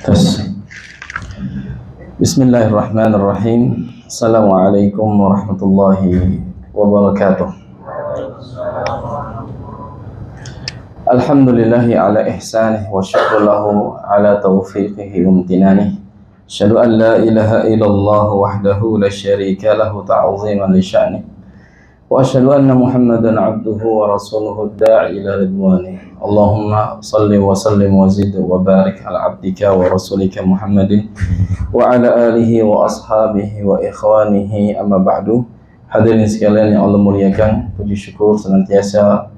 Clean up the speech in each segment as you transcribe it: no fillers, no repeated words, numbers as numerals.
Terus, Bismillahirrahmanirrahim. Assalamualaikum warahmatullahi wabarakatuh. Alhamdulillahi ala ihsanih wa syukru lahu ala taufiqihi wa imtinanih. Asyhadu an la ilaha illallah wahdahu la syarika lahu ta'ziman li sya'nih. Wa asyhadu anna Muhammadan abduhu wa rasuluhu ad-da'i ila ridwanih. Allahumma salli wa sallim wa zid wa barik ala abdika wa rasulika Muhammadin wa ala alihi wa ashabihi wa ikhwanihi amma ba'du. Hadirin sekalian yang Allah muliakan, puji syukur senantiasa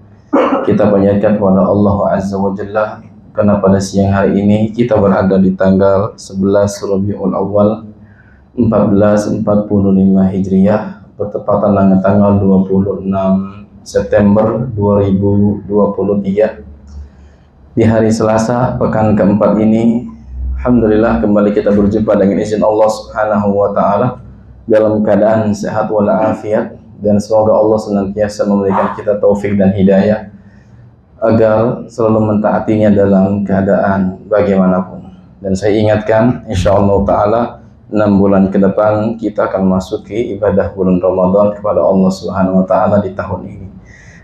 kita panjatkan kepada Allah Azza wa Jalla karena pada siang hari ini kita berada di tanggal 11 Rabiul Awal 1445 Hijriah, bertepatan dengan tanggal 26 September 2023. Di hari Selasa pekan keempat ini, alhamdulillah kembali kita berjumpa dengan izin Allah Subhanahu wa taala dalam keadaan sehat walafiat, dan semoga Allah senantiasa memberikan kita taufik dan hidayah agar selalu mentaatinya dalam keadaan bagaimanapun. Dan saya ingatkan, insyaallah taala 6 bulan ke depan kita akan masuki ibadah bulan Ramadan kepada Allah Subhanahu wa taala di tahun ini.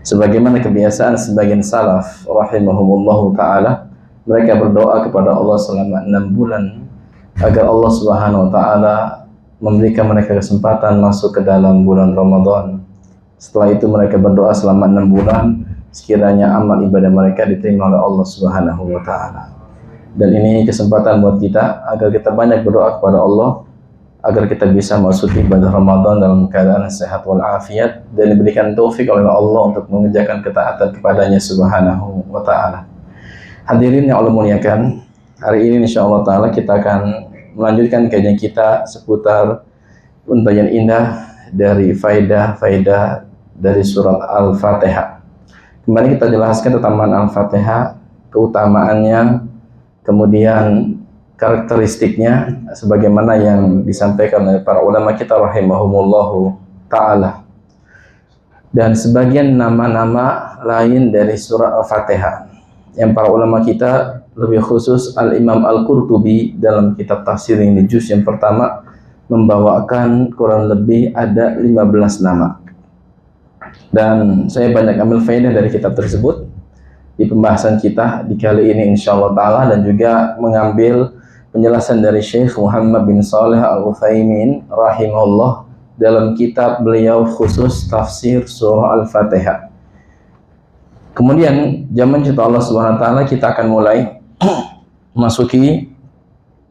Sebagaimana kebiasaan sebagian salaf rahimahumullahu taala, mereka berdoa kepada Allah selama 6 bulan agar Allah Subhanahu wa taala memberikan mereka kesempatan masuk ke dalam bulan Ramadan. Setelah itu mereka berdoa selama 6 bulan sekiranya amal ibadah mereka diterima oleh Allah Subhanahu wa taala. Dan ini kesempatan buat kita agar kita banyak berdoa kepada Allah agar kita bisa masuk ibadah Ramadan dalam keadaan sehat walafiat dan diberikan taufik oleh Allah untuk mengerjakan ketaatan kepadanya Subhanahu wa taala. Hadirin yang Allah muliakan, hari ini insyaallah taala kita akan melanjutkan kajian kita seputar untayan indah dari faidah-faidah dari surat Al-Fatihah. Kembali kita jelaskan tentang Al-Fatihah, keutamaannya, kemudian karakteristiknya sebagaimana yang disampaikan oleh para ulama kita rahimahumullahu ta'ala, dan sebagian nama-nama lain dari surah Al-Fatihah yang para ulama kita, lebih khusus Al-Imam Al-Qurtubi dalam kitab tafsir ini juz yang pertama membawakan kurang lebih ada 15 nama, dan saya banyak ambil faedah dari kitab tersebut di pembahasan kita di kali ini insyaallah ta'ala, dan juga mengambil penjelasan dari Syekh Muhammad bin Shalih Al-Utsaimin rahimahullah dalam kitab beliau khusus tafsir surah Al-Fatihah. Kemudian zaman cerita Allah Subhanahu wa taala kita akan mulai masuki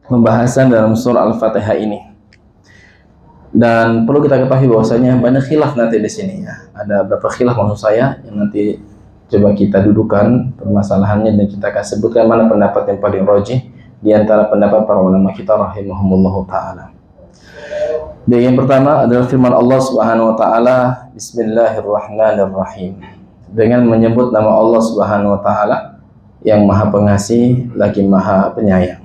pembahasan dalam surah Al-Fatihah ini. Dan perlu kita ketahui bahwasanya banyak khilaf nanti di sini ya. Ada beberapa khilaf maksud saya yang nanti coba kita dudukan permasalahannya dan kita akan sebutkan mana pendapat yang paling rajih di antara pendapat para ulama kita rahimahumullahu taala. Dan yang pertama adalah firman Allah Subhanahu wa taala, Bismillahirrahmanirrahim, dengan menyebut nama Allah Subhanahu wa taala yang Maha Pengasih lagi Maha Penyayang.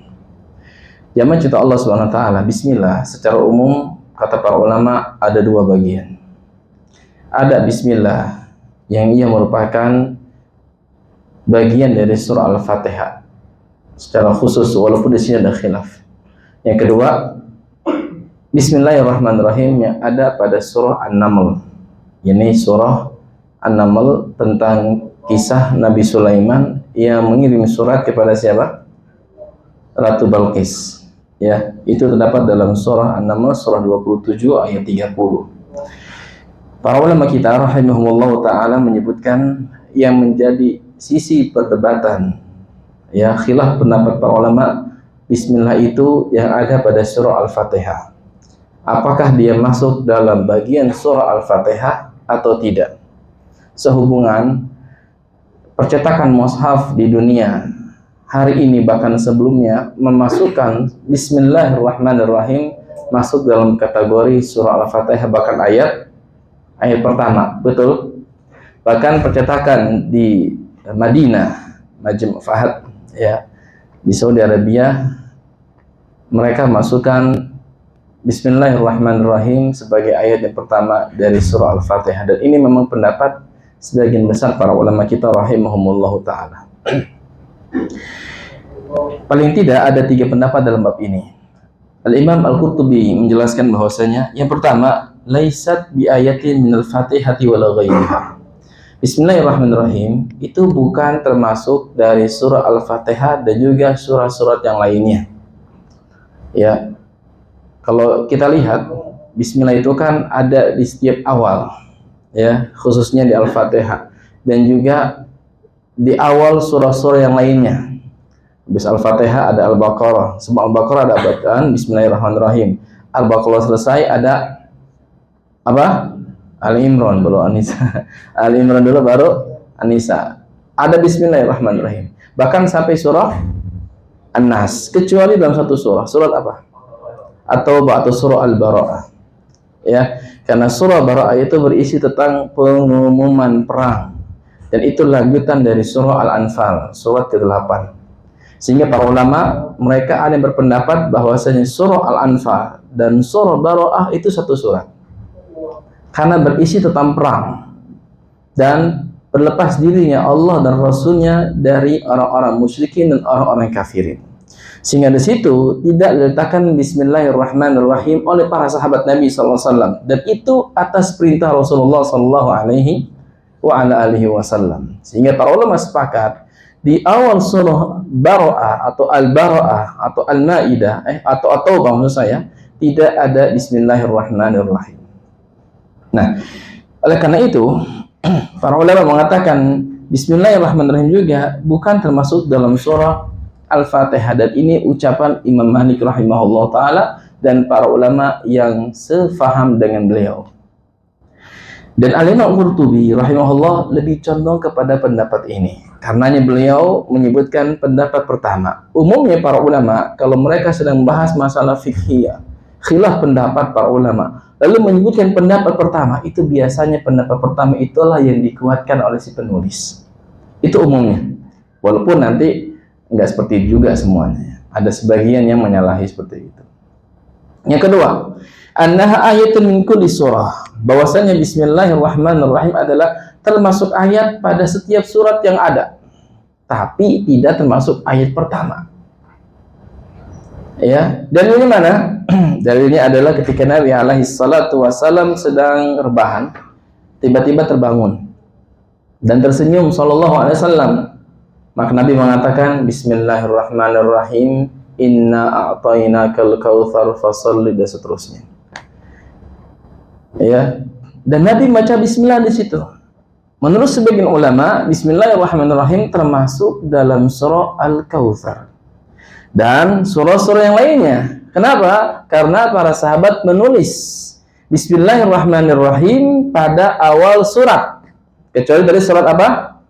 Zaman cerita Allah Subhanahu wa taala, bismillah secara umum kata para ulama ada 2 bagian. Ada bismillah yang ia merupakan bagian dari surah Al-Fatihah secara khusus, walaupun di sini ada khilaf. Yang kedua, Bismillahirrahmanirrahim yang ada pada surah An-Naml. Ini surah An-Naml tentang kisah Nabi Sulaiman yang mengirim surat kepada siapa? Ratu Balqis. Ya, itu terdapat dalam surah An-Naml surah 27 ayat 30. Para ulama kita rahimahumullah ta'ala menyebutkan yang menjadi sisi perdebatan, ya, khilaf pendapat para ulama, bismillah itu yang ada pada surah Al-Fatihah, apakah dia masuk dalam bagian surah Al-Fatihah atau tidak. Sehubungan percetakan mushaf di dunia hari ini bahkan sebelumnya memasukkan Bismillahirrahmanirrahim masuk dalam kategori surah Al-Fatihah, bahkan ayat pertama, betul. Bahkan percetakan di Madinah, Majmu' Fahad ya, di Saudi Arabia, mereka masukkan Bismillahirrahmanirrahim sebagai ayat yang pertama dari surah Al-Fatihah, dan ini memang pendapat sebagian besar para ulama kita rahimahumullahu ta'ala. Paling tidak ada 3 pendapat dalam bab ini. Al-Imam Al-Qurtubi menjelaskan bahwasanya yang pertama, laisat bi ayatin minal Fatihati wala ghairiha. Bismillahirrahmanirrahim itu bukan termasuk dari surah Al-Fatihah dan juga surah-surat yang lainnya. Ya. Kalau kita lihat Bismillah itu kan ada di setiap awal, ya, khususnya di Al-Fatihah dan juga di awal surah-surah yang lainnya. Habis Al-Fatihah ada Al-Baqarah, sebelum Al-Baqarah ada bacaan Bismillahirrahmanirrahim. Al-Baqarah selesai ada apa? Al-Imran baru An-Nisa. Al-Imran dulu baru An-Nisa. Ada Bismillahirrahmanirrahim. Bahkan sampai surah An-Nas, kecuali dalam satu surah. Surat apa? Atau surah Al-Bara'ah. Ya, karena surah Bara'ah itu berisi tentang pengumuman perang. Dan itu lanjutan dari surah Al-Anfal, surat ke-8. Sehingga para ulama mereka ada yang berpendapat bahwasanya surah Al-Anfal dan surah Bara'ah itu satu surat. Karena berisi tentang perang dan berlepas dirinya Allah dan Rasulnya dari orang-orang musyrikin dan orang-orang kafirin. Sehingga di situ tidak diletakkan Bismillahirrahmanirrahim oleh para sahabat Nabi SAW, dan itu atas perintah Rasulullah SAW. Sehingga para ulama sepakat di awal surah Bara'ah atau Al-Bara'ah atau Al-Maidah atau At-Taubah maksud saya tidak ada Bismillahirrahmanirrahim. Nah, oleh karena itu para ulama mengatakan Bismillahirrahmanirrahim juga bukan termasuk dalam surah Al-Fatihah, dan ini ucapan Imam Malik rahimahullah ta'ala dan para ulama yang sefaham dengan beliau. Dan Al-Imam Qurtubi rahimahullah lebih condong kepada pendapat ini. Karenanya beliau menyebutkan pendapat pertama. Umumnya para ulama kalau mereka sedang membahas masalah fikhiyah, khilaf pendapat para ulama, lalu menyebutkan pendapat pertama, itu biasanya pendapat pertama itulah yang dikuatkan oleh si penulis. Itu umumnya. Walaupun nanti enggak seperti itu juga semuanya. Ada sebagian yang menyalahi seperti itu. Yang kedua, annaha ayatun min kulli surah. Bahwasanya Bismillahirrahmanirrahim adalah termasuk ayat pada setiap surat yang ada, tapi tidak termasuk ayat pertama. Ya, dan ini mana? Dalilnya adalah ketika Nabi alaihi salatu wasallam sedang rebahan, tiba-tiba terbangun dan tersenyum sallallahu alaihi wasallam. Maka Nabi mengatakan Bismillahirrahmanirrahim, inna a'tainakal kautsar fasholli, dan seterusnya. Ya, dan Nabi baca bismillah di situ. Menurut sebagian ulama, Bismillahirrahmanirrahim termasuk dalam surah Al-Kautsar dan surah-surah yang lainnya. Kenapa? Karena para sahabat menulis Bismillahirrahmanirrahim pada awal surat, kecuali dari surat apa?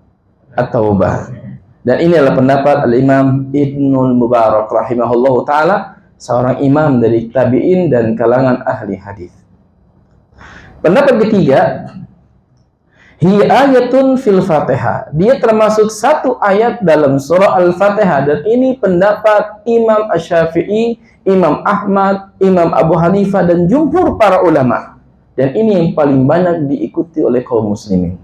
At-Taubah. Dan ini adalah pendapat Al-Imam Ibnul Mubarak rahimahullah ta'ala, seorang imam dari tabi'in dan kalangan ahli hadis. Pendapat ketiga, hi ayatun fil Fatihah. Dia termasuk satu ayat dalam surah Al-Fatihah, dan ini pendapat Imam Asy-Syafi'i, Imam Ahmad, Imam Abu Hanifah dan jumhur para ulama. Dan ini yang paling banyak diikuti oleh kaum muslimin.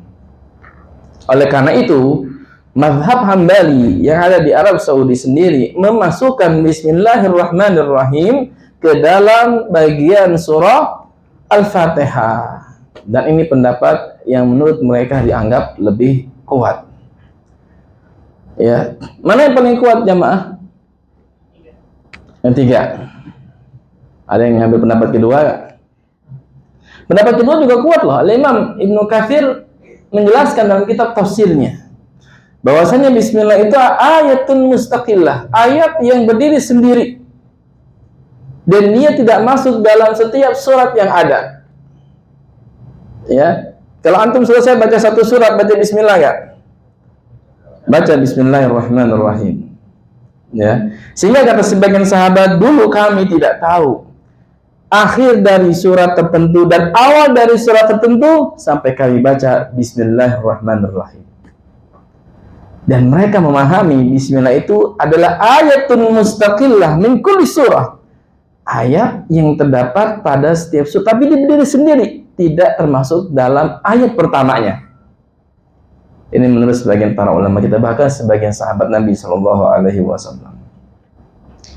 Oleh karena itu, mazhab Hambali yang ada di Arab Saudi sendiri memasukkan Bismillahirrahmanirrahim ke dalam bagian surah Al-Fatihah, dan ini pendapat yang menurut mereka dianggap lebih kuat. Ya, mana yang paling kuat jamaah? Yang tiga. Ada yang ngambil pendapat kedua? Pendapat kedua juga kuat loh. Imam Ibnu Katsir menjelaskan dalam kitab tafsirnya bahwasanya Bismillah itu ayatun mustaqillah, ayat yang berdiri sendiri. Dan dia tidak masuk dalam setiap surat yang ada. Ya, kalau antum selesai baca satu surat, baca Bismillah enggak? Baca Bismillahirrahmanirrahim. Ya, sehingga kata sebagian sahabat, dulu kami tidak tahu akhir dari surat tertentu dan awal dari surat tertentu sampai kami baca Bismillahirrahmanirrahim. Dan mereka memahami Bismillah itu adalah ayatun mustaqillah min kulli surah. Ayat yang terdapat pada setiap surat, tapi dia berdiri sendiri, tidak termasuk dalam ayat pertamanya. Ini menurut sebagian para ulama kita, bahkan sebagian sahabat Nabi SAW.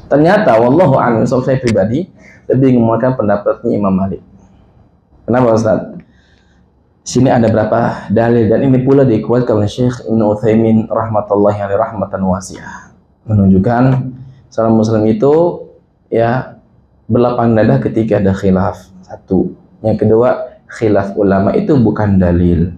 Ternyata wallahu a'lam, saya pribadi lebih menguatkan pendapatnya Imam Malik. Kenapa Ustaz? Sini ada berapa dalil, dan ini pula dikuatkan oleh Syekh Ibnu Utsaimin rahmatullahi alaihi rahmatan wasi'ah. Menunjukkan seorang muslim itu ya berlapang dada ketika ada khilaf. Satu. Yang kedua, khilaf ulama itu bukan dalil.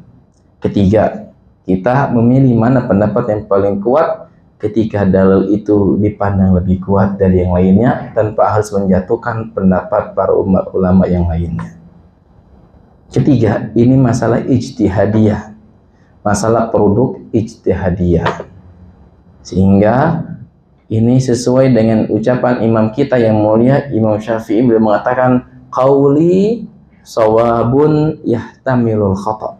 Ketiga, kita memilih mana pendapat yang paling kuat ketika dalil itu dipandang lebih kuat dari yang lainnya tanpa harus menjatuhkan pendapat para ulama yang lainnya. Ketiga, ini masalah ijtihadiyah, masalah produk ijtihadiyah, sehingga ini sesuai dengan ucapan imam kita yang mulia Imam Syafi'i, beliau mengatakan qauli shawabun yahtamilul khata'.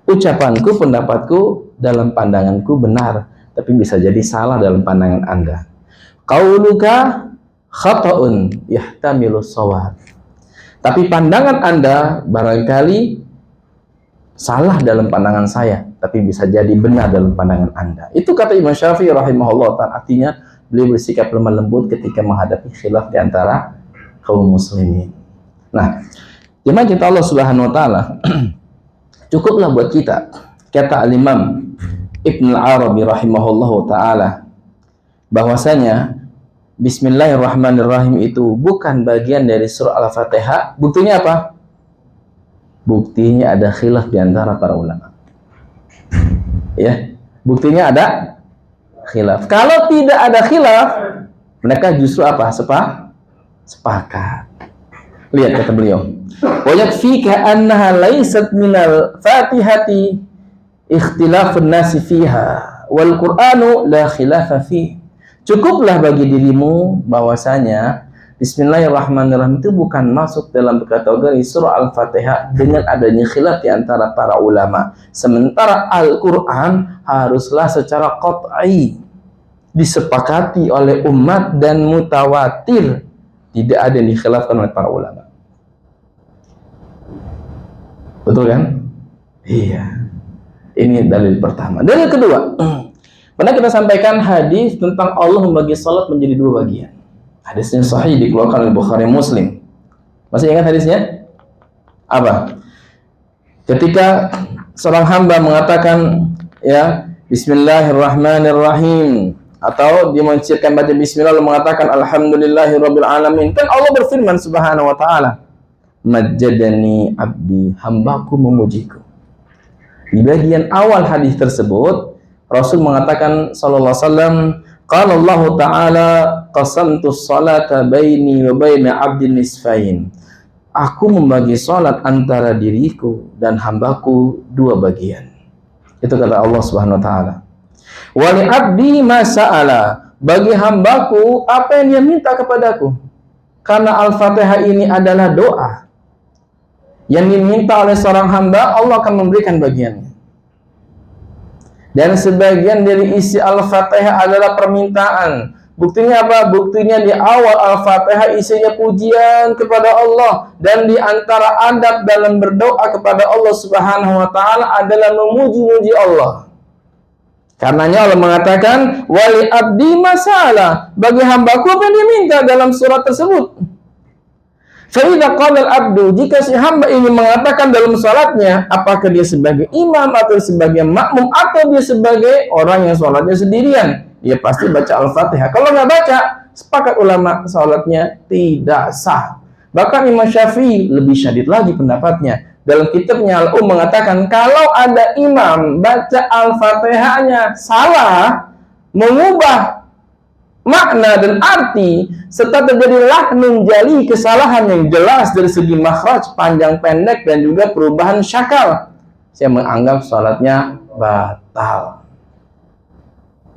Ucapanku, pendapatku dalam pandanganku benar, tapi bisa jadi salah dalam pandangan Anda. Qauluka khata'un yahtamilus shawab. Tapi pandangan Anda barangkali salah dalam pandangan saya, tapi bisa jadi benar dalam pandangan Anda. Itu kata Imam Syafi'i rahimahullah ta'ala. Artinya beliau bersikap lemah lembut ketika menghadapi khilaf di antara kaum muslimin. Nah, jemaah cinta Allah Subhanahu wa taala, cukuplah buat kita, kata Al-Imam Ibnu Arabi rahimahullahu taala, bahwasanya Bismillahirrahmanirrahim itu bukan bagian dari surah Al-Fatihah. Buktinya apa? Buktinya ada khilaf di antara para ulama. Ya, buktinya ada khilaf. Kalau tidak ada khilaf, mereka justru apa? Sepakat. Lihat kata beliau. Wa yakfika annaha laysat minal Fatihati ikhtilafun nasi fiha wal Qur'anu la khilafa fihi. Cukuplah bagi dirimu bahwasanya Bismillahirrahmanirrahim itu bukan masuk dalam kategori surah Al-Fatihah dengan adanya khilaf di antara para ulama. Sementara Al-Quran haruslah secara qat'i disepakati oleh umat dan mutawatir, tidak ada yang dikhilafkan oleh para ulama. Betul kan? Iya. Ini dalil pertama. Dalil kedua, pernah kita sampaikan hadis tentang Allah membagi salat menjadi dua bagian. Hadisnya sahih, dikeluarkan oleh Bukhari Muslim. Masih ingat hadisnya? Apa? Ketika seorang hamba mengatakan ya Bismillahirrahmanirrahim, atau dia mengucapkan baca Bismillah lalu mengatakan Alhamdulillahirabbil alamin, kan Allah berfirman Subhanahu wa taala, majjadani abdi, hambaku memujiku. Di bagian awal hadis tersebut Rasul mengatakan sallallahu alaihi wasallam, qala Allah taala qasamtu sholata baini wa baina 'abdin nisfain. Aku membagi salat antara diriku dan hambaku dua bagian. Itu kata Allah Subhanahu wa taala. Wa li 'abdi ma sa'ala. Bagi hambaku apa yang dia minta kepadaku. Karena Al-Fatihah ini adalah doa yang diminta oleh seorang hamba, Allah akan memberikan bagiannya. Dan sebagian dari isi Al-Fatihah adalah permintaan. Buktinya apa? Buktinya di awal Al-Fatihah isinya pujian kepada Allah. Dan di antara adab dalam berdoa kepada Allah Subhanahu wa taala adalah memuji-muji Allah. Karenanya Allah mengatakan, wali abdi masalah, bagi hambaku apa yang dia minta dalam surat tersebut. Fa'idha qala al-abdu, jika si hamba ini mengatakan dalam salatnya, apakah dia sebagai imam atau sebagai makmum atau dia sebagai orang yang salatnya sendirian, dia pasti baca Al-Fatihah. Kalau nggak baca, sepakat ulama salatnya tidak sah. Bahkan Imam Syafi'i lebih syadid lagi pendapatnya. Dalam kitabnya Al-Um mengatakan, kalau ada imam baca Al-Fatihahnya salah, mengubah makna dan arti, serta terjadi lahnun jali, kesalahan yang jelas dari segi makhraj, panjang pendek, dan juga perubahan syakal, saya menganggap salatnya batal.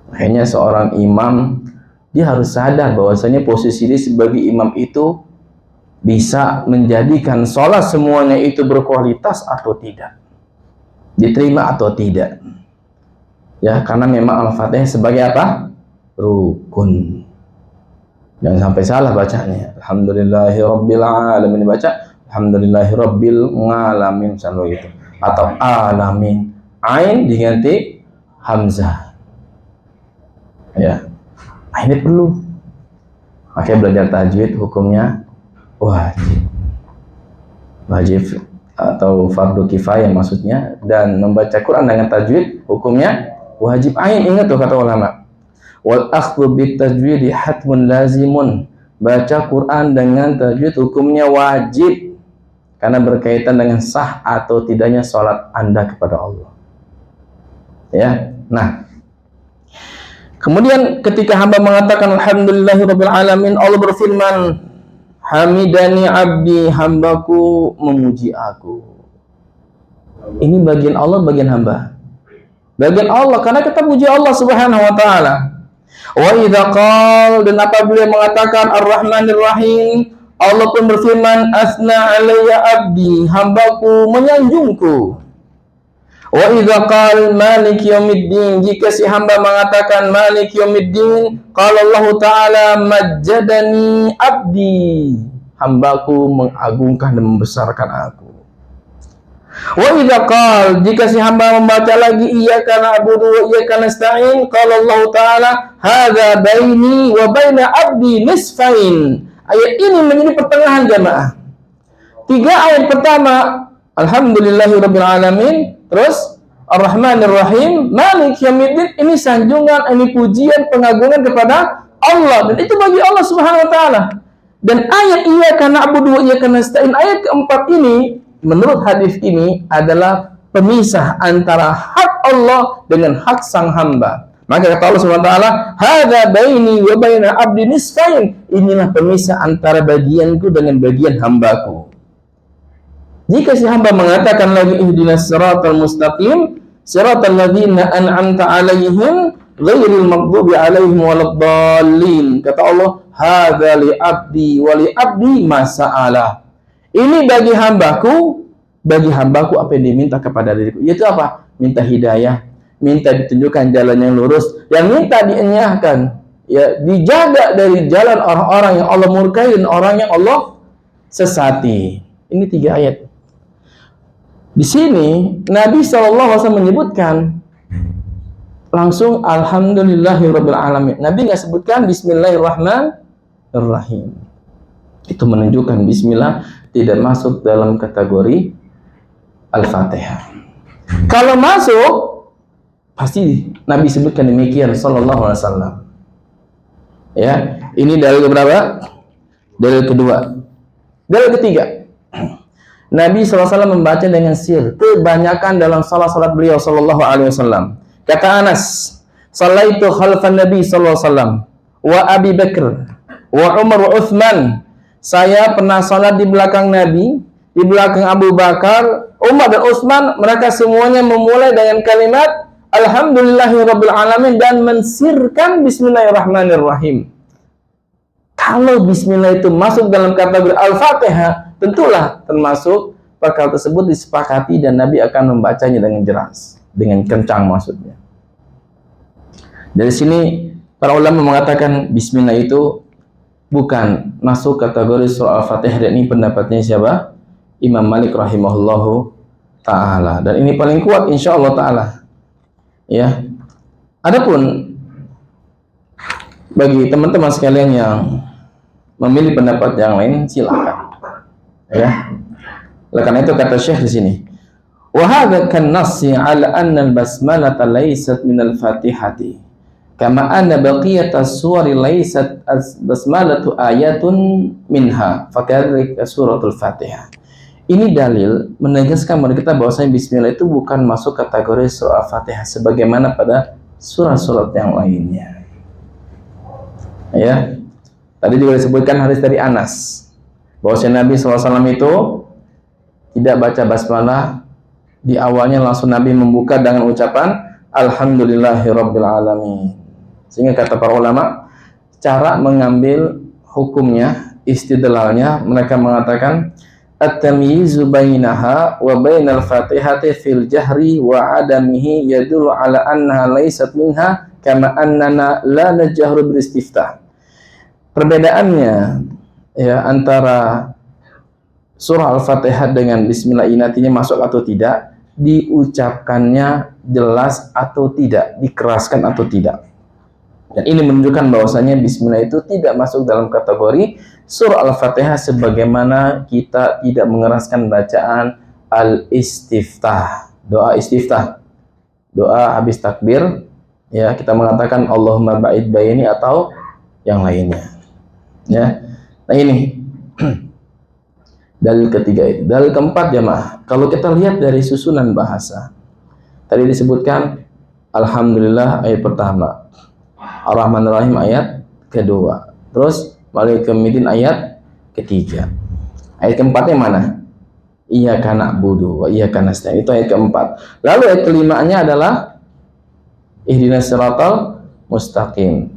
Akhirnya seorang imam, dia harus sadar bahwasanya posisi dia sebagai imam itu bisa menjadikan salat semuanya itu berkualitas atau tidak, diterima atau tidak. Ya, karena memang Al-Fatihah sebagai apa? Rukun. Jangan sampai salah bacanya. Alhamdulillahirabbil alamin, baca Alhamdulillahirabbil alamin sampai itu, atau alamin, ain diganti hamzah. Ya. Ini perlu. Makanya belajar tajwid hukumnya wajib atau fardu kifayah maksudnya, dan membaca Quran dengan tajwid hukumnya wajib ain. Ingat tuh kata ulama, wal akhdhu bit tajwid hatmun lazimun. Baca Quran dengan tajwid hukumnya wajib karena berkaitan dengan sah atau tidaknya salat Anda kepada Allah. Ya. Nah, kemudian ketika hamba mengatakan alhamdulillahirabbil alamin, Allah berfirman, hamidani abdi, hambaku memuji aku. Ini bagian Allah, bagian hamba. Bagian Allah, karena kita puji Allah Subhanahu wa taala. Wa idza qala, dan apabila mengatakan ar-rahmanir rahim, Allah pun berfirman, asna alayya abdi, hambaku menyanjungku. Wa idza qala malik yaumiddin, jika si hamba mengatakan malik yaumiddin, qala Allah taala majjadani abdi, hambaku mengagungkan dan membesarkan aku. Wa idza qala, jika si hamba membaca lagi iyyaka na'budu wa iyyaka nasta'in, qala Allah taala hadza baini wa baina abdi nisfain. Ayat ini menjadi pertengahan jamaah. 3 ayat pertama alhamdulillahirabbil alamin, terus Ar-Rahmanir Rahim, Malik Yaumiddin, ini sanjungan, ini pujian, pengagungan kepada Allah, dan itu bagi Allah Subhanahu wa taala. Dan ayat iyyaka na'budu wa iyyaka nasta'in, ayat keempat ini menurut hadis ini adalah pemisah antara hak Allah dengan hak sang hamba. Maka kata Allah Subhanahu wa taala, hadza baini wa baina abdi nisfain, inilah pemisah antara bagianku dengan bagian hambaku. Jika si hamba mengatakan lagi ihdinas siratal mustaqim, siratal ladzina an'amta 'alaihim ghairil maghdubi 'alaihim waladdallin, kata Allah, hadza li abdi wa li abdi ma sa'ala. Ini bagi hambaku apa yang diminta kepada diriku. Yaitu apa? Minta hidayah, minta ditunjukkan jalan yang lurus, yang minta dienyahkan, ya, dijaga dari jalan orang-orang yang Allah murkai dan orang yang Allah sesati. Ini 3 ayat. Di sini Nabi SAW menyebutkan langsung alhamdulillahirabbil alamin. Nabi nggak sebutkan bismillahirrahmanirrahim. Itu menunjukkan bismillah tidak masuk dalam kategori Al-Fatihah. Kalau masuk, pasti Nabi sebutkan demikian sallallahu alaihi wasallam. Ya, ini dalil berapa? Dalil kedua. Dalil ketiga, Nabi SAW membaca dengan sir, kebanyakan dalam salat beliau sallallahu alaihi wasallam. Kata Anas, "Shallaitu khalfan Nabi sallallahu alaihi wasallam wa Abi Bakr wa Umar wa Utsman." Saya pernah salat di belakang Nabi, di belakang Abu Bakar, Umar dan Utsman, mereka semuanya memulai dengan kalimat alhamdulillahirabbil alamin dan mensirkan bismillahirrahmanirrahim. Kalau bismillah itu masuk dalam kategori Al-Fatihah, tentulah termasuk perkara tersebut disepakati dan Nabi akan membacanya dengan jelas, dengan kencang maksudnya. Dari sini para ulama mengatakan bismillah itu bukan masuk kategori surah Al-Fatihah, dan ini pendapatnya siapa? Imam Malik rahimahullahu ta'ala, dan ini paling kuat insyaallah ta'ala. Ya. Adapun bagi teman-teman sekalian yang memilih pendapat yang lain, silakan. Ya. Oleh karena itu kata Syekh di sini, wa hadza kan nassi ala anna al-basmalah laysat min al-Fatihati kama anna baqiyatas suwari laysat basmalatu ayatun minha fakadzalika suratul Fatihah. Ini dalil menegaskan kepada kita bahwasanya bismillah itu bukan masuk kategori surah Al-Fatihah sebagaimana pada surah-surah yang lainnya. Ya. Tadi juga disebutkan hadis dari Anas bahwasanya Nabi SAW itu tidak baca basmalah di awalnya, langsung Nabi membuka dengan ucapan alhamdulillahirabbil alamin. Sehingga kata para ulama, cara mengambil hukumnya, istidlalnya, mereka mengatakan at-tamyizu bainaha wa bainal fatihati fil jahri wa adamihi yadullu ala annaha laysat minha kama annana la najahru bil istiftah. Perbedaannya ya antara surah Al-Fatihah dengan bismillah ini artinya masuk atau tidak, diucapkannya jelas atau tidak, dikeraskan atau tidak. Dan ini menunjukkan bahwasanya bismillah itu tidak masuk dalam kategori surah Al-Fatihah, sebagaimana kita tidak mengeraskan bacaan al-istiftah, doa istiftah, doa habis takbir, ya, kita mengatakan Allahumma ba'id baini atau yang lainnya, ya. Nah, ini dalil ketiga itu. Dalil keempat, jemaah, kalau kita lihat dari susunan bahasa, tadi disebutkan alhamdulillah ayat pertama, Ar-Rahman Ar-Rahim ayat kedua, terus Maliki Yaumiddin ayat ketiga. Ayat keempatnya mana? Iyyaka na'budu wa iyyaka nasta'in, itu ayat keempat. Lalu ayat kelimanya adalah ihdinas siratal mustaqim.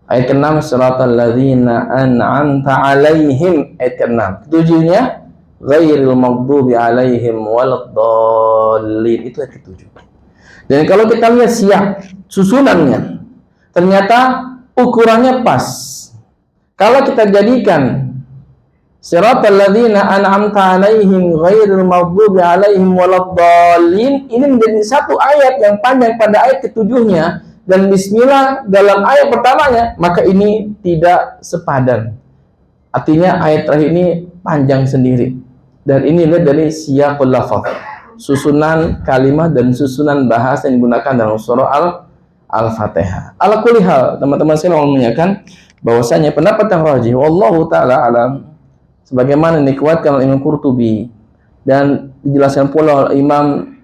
Ayat ke-6 siratal ladzina an'amta 'alaihim, ayat ke-6. Ketujuhnya ghairil maghdubi 'alaihim waladdallin, itu ayat ke-7. Dan kalau kita lihat siap susunannya, ternyata ukurannya pas. Kalau kita jadikan siratal ladzina an'amta 'alaihim ghairil maghdubi 'alaihim waladdallin, ini menjadi satu ayat yang panjang pada ayat ketujuhnya, dan bismillah dalam ayat pertamanya, maka ini tidak sepadan. Artinya ayat terakhir ini panjang sendiri. Dan ini lihat dari siyaqul lafaz, susunan kalimat dan susunan bahasa yang digunakan dalam surah Al-Fatihah. Ala kulli hal, teman-teman sekalian menanyakan bahwasanya pendapat yang rajih wallahu taala alam, sebagaimana dikuatkan oleh Imam Qurtubi dan dijelaskan pula oleh Imam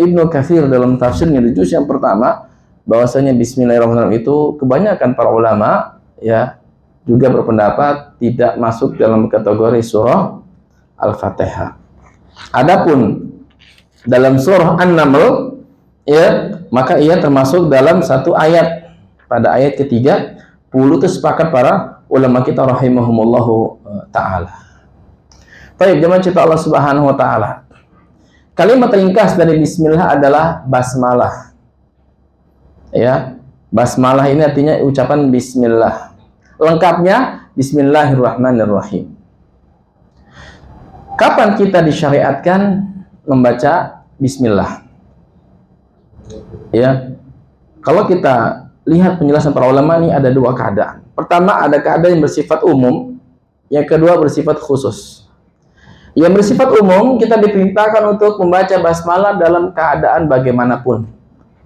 Ibnu Katsir dalam tafsirnya di juz yang pertama, bahwasanya bismillahirrahmanirrahim itu kebanyakan para ulama, ya, juga berpendapat tidak masuk dalam kategori surah Al-Fatihah. Adapun dalam surah An-Naml, ya, maka ia termasuk dalam satu ayat, pada ayat ketiga puluh, itu sepakat para ulama kita rahimahumullahu ta'ala. Baik, jemaah cinta Allah subhanahu wa ta'ala, kalimat ringkas dari bismillah adalah basmalah, ya. Basmalah ini artinya ucapan bismillah, lengkapnya bismillahirrahmanirrahim. Kapan kita disyariatkan membaca bismillah? Ya, kalau kita lihat penjelasan para ulama ini ada dua keadaan. Pertama, ada keadaan yang bersifat umum, yang kedua bersifat khusus. Yang bersifat umum, kita diperintahkan untuk membaca basmalah dalam keadaan bagaimanapun,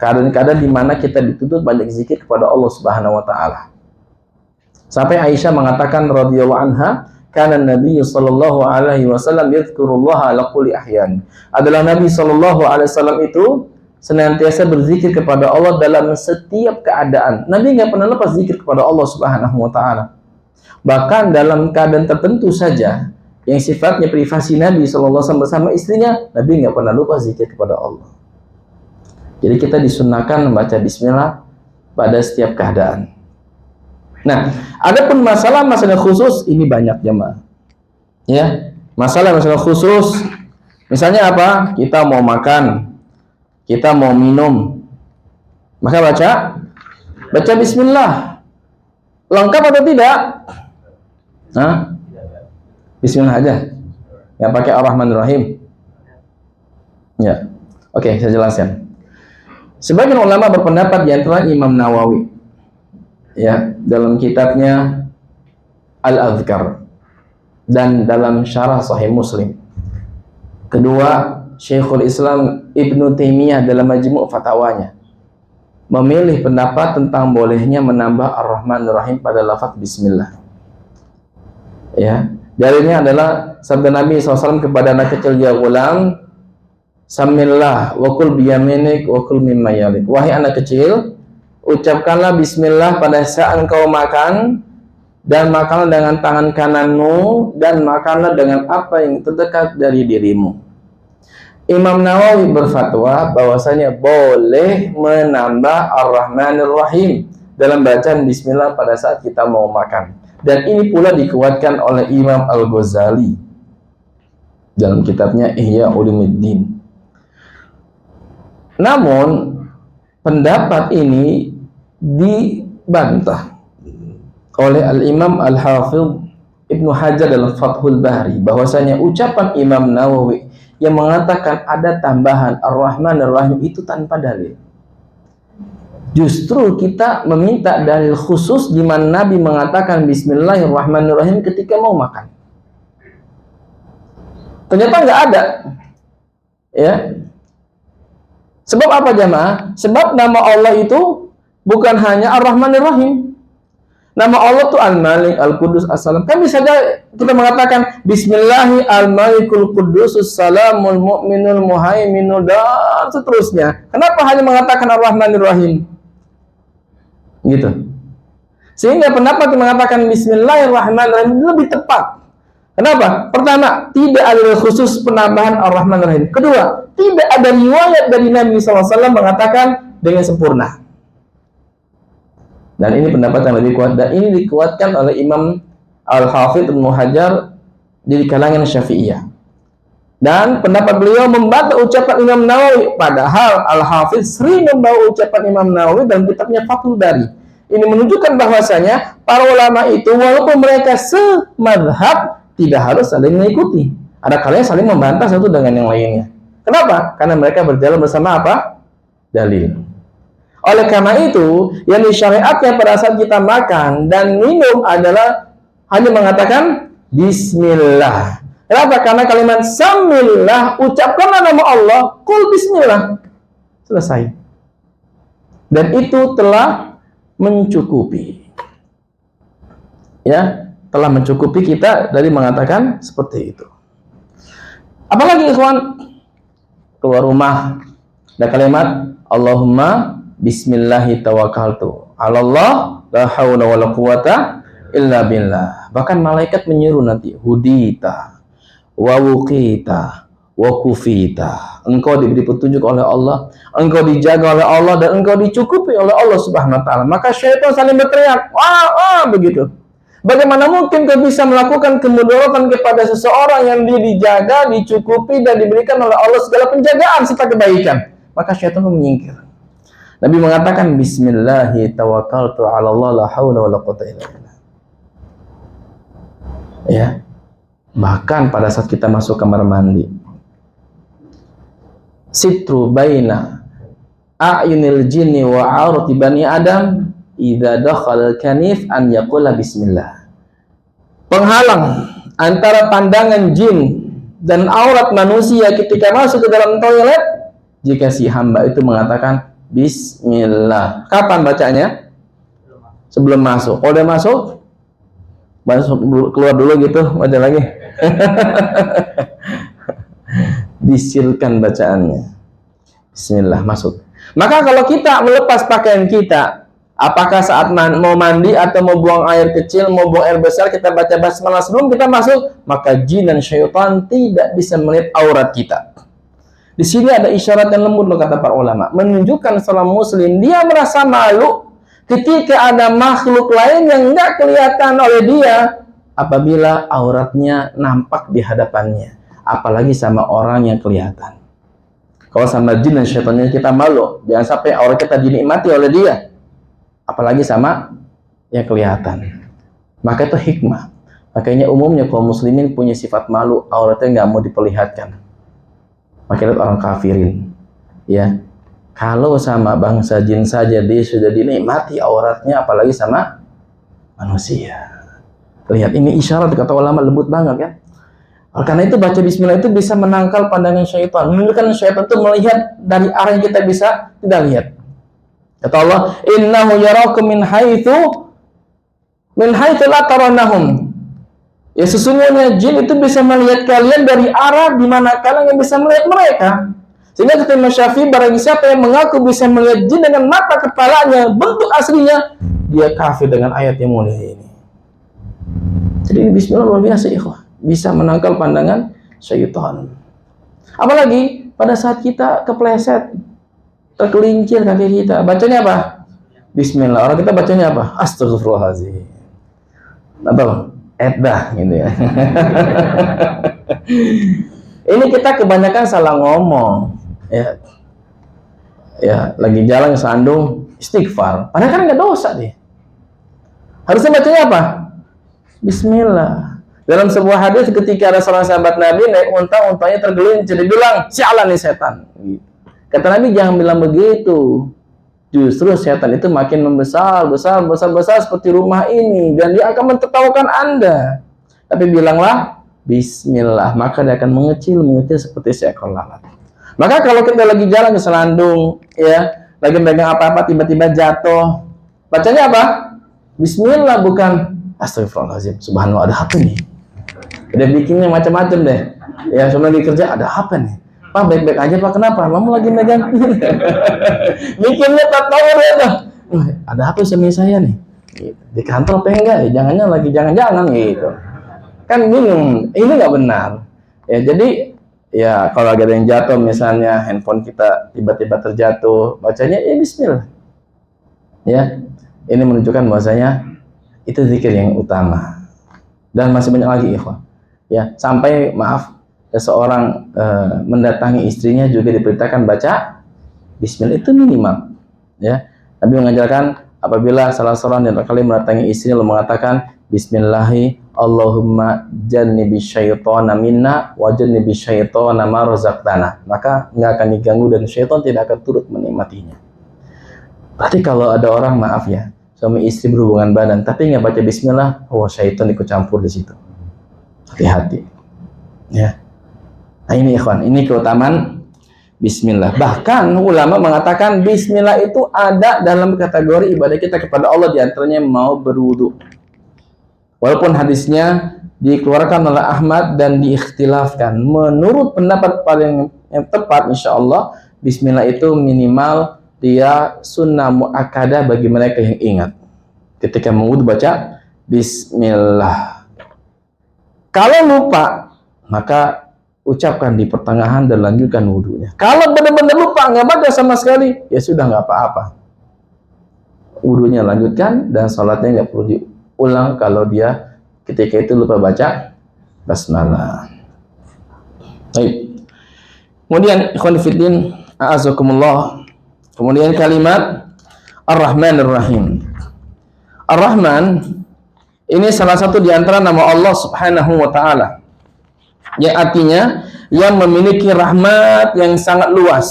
keadaan-keadaan di mana kita dituntut banyak zikir kepada Allah Subhanahu wa taala. Sampai Aisyah mengatakan radhiyallahu anha, kana Nabi sallallahu alaihi wasallam yadhkurullaha ala kulli ahyan. Adalah Nabi sallallahu alaihi wasallam itu senantiasa berzikir kepada Allah dalam setiap keadaan. Nabi nggak pernah lepas zikir kepada Allah Subhanahu wa taala. Bahkan dalam keadaan tertentu saja yang sifatnya privasi Nabi sallallahu alaihi wasallam bersama istrinya, Nabi nggak pernah lupa zikir kepada Allah. Jadi kita disunahkan membaca bismillah pada setiap keadaan. Nah, adapun masalah-masalah khusus ini banyak, jemaah. Ya, masalah-masalah khusus, misalnya apa? Kita mau makan, kita mau minum, maka baca bismillah. Lengkap atau tidak? Hah? Bismillah aja, nggak pakai Ar-Rahman Ar-Rahim. Ya, oke, saya jelaskan. Sebagian ulama berpendapat, di antara Imam Nawawi, ya, dalam kitabnya Al-Adhkar dan dalam syarah Sahih Muslim. Kedua, Syekhul Islam Ibnu Taimiyah dalam Majmu' Fatawanya memilih pendapat tentang bolehnya menambah Ar-Rahman Ar-Rahim pada lafaz bismillah. Ya, dalilnya adalah sabda Nabi SAW kepada anak kecil, ya gulam, samillah wa kul biyaminik wa kul mimma yalik. Wahai anak kecil, ucapkanlah bismillah pada saat engkau makan, dan makanlah dengan tangan kananmu, dan makanlah dengan apa yang terdekat dari dirimu. Imam Nawawi berfatwa bahwasanya boleh menambah Ar-Rahman Ar-Rahim dalam bacaan bismillah pada saat kita mau makan. Dan ini pula dikuatkan oleh Imam Al-Ghazali dalam kitabnya Ihya Ulumuddin. Namun pendapat ini dibantah oleh Al-Imam Al-Hafidh Ibnu Hajar dalam Fathul Bari, bahwasanya ucapan Imam Nawawi yang mengatakan ada tambahan Ar-Rahman Ar-Rahim itu tanpa dalil. Justru kita meminta dalil khusus di mana Nabi mengatakan Bismillahirrahmanirrahim ketika mau makan. Ternyata nggak ada, ya. Sebab apa jamaah? Sebab nama Allah itu bukan hanya Ar-Rahmanir-Rahim. Nama Allah itu Al-Malik, Al-Qudus, As-Salam. Kan bisa saja kita mengatakan Bismillahi Al-Malikul Qudusus Salamul Mu'minul Muhaiminul dan seterusnya. Kenapa hanya mengatakan Ar-Rahmanir-Rahim? Gitu. Sehingga pendapat yang mengatakan Bismillahirrahmanirrahim lebih tepat. Kenapa? Pertama, tidak ada khusus penambahan Ar-Rahmanir-Rahim. Kedua, tidak ada riwayat dari Nabi SAW mengatakan dengan sempurna. Dan ini pendapat yang lebih kuat. Dan ini dikuatkan oleh Imam Al-Hafidh Ibnu Hajar di kalangan Syafi'iyah. Dan pendapat beliau membantah ucapan Imam Nawawi. Padahal Al-Hafidh sering membawa ucapan Imam Nawawi dalam kitabnya Fathul Bari. Ini menunjukkan bahwasanya para ulama itu walaupun mereka semadhab tidak harus saling mengikuti. Ada kalanya saling membantah satu dengan yang lainnya. Kenapa? Karena mereka berjalan bersama apa? Dalil. Oleh karena itu, yang disyariatnya pada saat kita makan dan minum adalah hanya mengatakan Bismillah. Kenapa? Karena kalimat Samillah, ucapkanlah nama Allah, kul Bismillah. Selesai. Dan itu telah mencukupi. Ya, telah mencukupi kita dari mengatakan seperti itu. Apalagi ikhwan, keluar rumah ada kalimat Allahumma bismillahi tawakkaltu 'alallah la haula wala quwata illa billah. Bahkan malaikat menyeru nanti hudita wa wuqita wa kufita. Engkau diberi petunjuk oleh Allah, engkau dijaga oleh Allah, dan engkau dicukupi oleh Allah Subhanahu wa taala. Maka syaitan saling berteriak, wah, begitu. Bagaimana mungkin kau bisa melakukan kemudaratan kepada seseorang yang dia dijaga, dicukupi, dan diberikan oleh Allah segala penjagaan serta kebaikan? Maka syaitan pun menyingkir. Nabi mengatakan Bismillahi tawakkaltu 'ala Allah la haula wala quwwata illa billah. Ya. Bahkan pada saat kita masuk kamar mandi, sitru baina a'yunil jinni wa 'aurati bani Adam idza dakhala al-kanif an yaqula bismillah. Penghalang antara pandangan jin dan aurat manusia ketika masuk ke dalam toilet jika si hamba itu mengatakan bismillah. Kapan bacanya? Sebelum masuk. Kalau udah masuk keluar dulu gitu, baca lagi. Disirkan bacaannya. Bismillah, masuk. Maka kalau kita melepas pakaian kita, apakah saat mau mandi atau mau buang air kecil, mau buang air besar, kita baca basmalah sebelum kita masuk, maka jin dan syaitan tidak bisa melihat aurat kita. Di sini ada isyarat yang lembut, kata para ulama, menunjukkan seorang muslim dia merasa malu ketika ada makhluk lain yang tidak kelihatan oleh dia apabila auratnya nampak di hadapannya, apalagi sama orang yang kelihatan. Kalau sama jin dan syaitannya kita malu, jangan sampai aurat kita dinikmati oleh dia, apalagi sama yang kelihatan. Maka itu hikmah. Makanya umumnya kaum muslimin punya sifat malu, auratnya nggak mau diperlihatkan. Makanya orang kafirin, ya, kalau sama bangsa jin saja dia sudah dinikmati auratnya, apalagi sama manusia. Lihat, ini isyarat kata ulama lembut banget kan. Karena itu baca bismillah itu bisa menangkal pandangan syaitan, menunjukkan syaitan itu melihat dari arah yang kita bisa tidak lihat. Kata Allah, innahu yarakum min haitsu la tarawnahum. Ya, sesungguhnya jin itu bisa melihat kalian dari arah di mana kalian yang bisa melihat mereka. Sehingga kata Imam Syafi'i, barang siapa yang mengaku bisa melihat jin dengan mata kepalanya, bentuk aslinya, dia kafir dengan ayat yang mulia ini. Jadi bismillah luar biasa, ikhwah. Bisa menangkal pandangan syaitan. Apalagi pada saat kita kepleset, tergelincir kaki kita, bacanya apa? Bismillah. Orang kita bacanya apa? Astagfirullahaladzim. Atau edah gitu ya. Ini kita kebanyakan salah ngomong. Ya, lagi jalan sandung istighfar. Padahal kan nggak dosa dia. Harusnya bacanya apa? Bismillah. Dalam sebuah hadis ketika ada seorang sahabat Nabi naik unta, untanya tergelincir, dia bilang, "Sialan nih setan." Kata Nabi, jangan bilang begitu. Justru setan itu makin membesar, besar seperti rumah ini, dan dia akan mentertawakan Anda. Tapi bilanglah Bismillah, maka dia akan mengecil seperti seekor lalat. Maka kalau kita lagi jalan ke Selandung, ya, lagi megang apa-apa tiba-tiba jatuh, bacanya apa? Bismillah, bukan Astagfirullahaladzim, subhanallah, ada apa nih? Dia bikinnya macam-macam deh. Ya, sebelum lagi kerja, ada apa nih? Pak, baik-baik aja Pak, kenapa? Mama lagi megang. Bikinnya tak tahu ya. Ada apa sama saya nih? Di kantor apa enggak? Jangannya lagi jangan-jangan gitu. Kan bingung, ini nggak benar. Ya, jadi ya kalau ada yang jatuh, misalnya handphone kita tiba-tiba terjatuh, bacanya ya Bismillah. Ya, ini menunjukkan bahwasanya itu zikir yang utama. Dan masih banyak lagi, ikhwan. Ya, sampai maaf, seseorang mendatangi istrinya juga diperintahkan baca Bismillah, itu minimal. Ya, Nabi mengajarkan apabila salah seorang yang kali mendatangi istrinya lalu mengatakan Bismillahi Allahumma jannibi syaitana minna wa jannibi syaitana ma razaqtana, maka nggak akan diganggu dan syaitan tidak akan turut menikmatinya. Berarti kalau ada orang, maaf ya, suami istri berhubungan badan tapi nggak baca Bismillah, syaitan ikut campur di situ. Hati-hati. Ya. Nah ini ikhwan, ini keutamaan Bismillah. Bahkan ulama mengatakan Bismillah itu ada dalam kategori ibadah kita kepada Allah, diantaranya mau berwudu. Walaupun hadisnya dikeluarkan oleh Ahmad dan diikhtilafkan, menurut pendapat paling yang tepat, insya Allah Bismillah itu minimal dia sunnah muakkadah bagi mereka yang ingat. Ketika mewudu baca Bismillah. Kalau lupa, maka ucapkan di pertengahan dan lanjutkan wudunya. Kalau benar-benar lupa, nggak baca sama sekali, ya sudah, nggak apa-apa. Wudunya lanjutkan dan salatnya nggak perlu diulang kalau dia ketika itu lupa baca basmalah. Baik. Kemudian ikhwan fillah, a'azakumullah. Kemudian kalimat Ar-Rahmanir Rahim. Ar-Rahman ini salah satu di antara nama Allah Subhanahu wa taala, yang artinya yang memiliki rahmat yang sangat luas.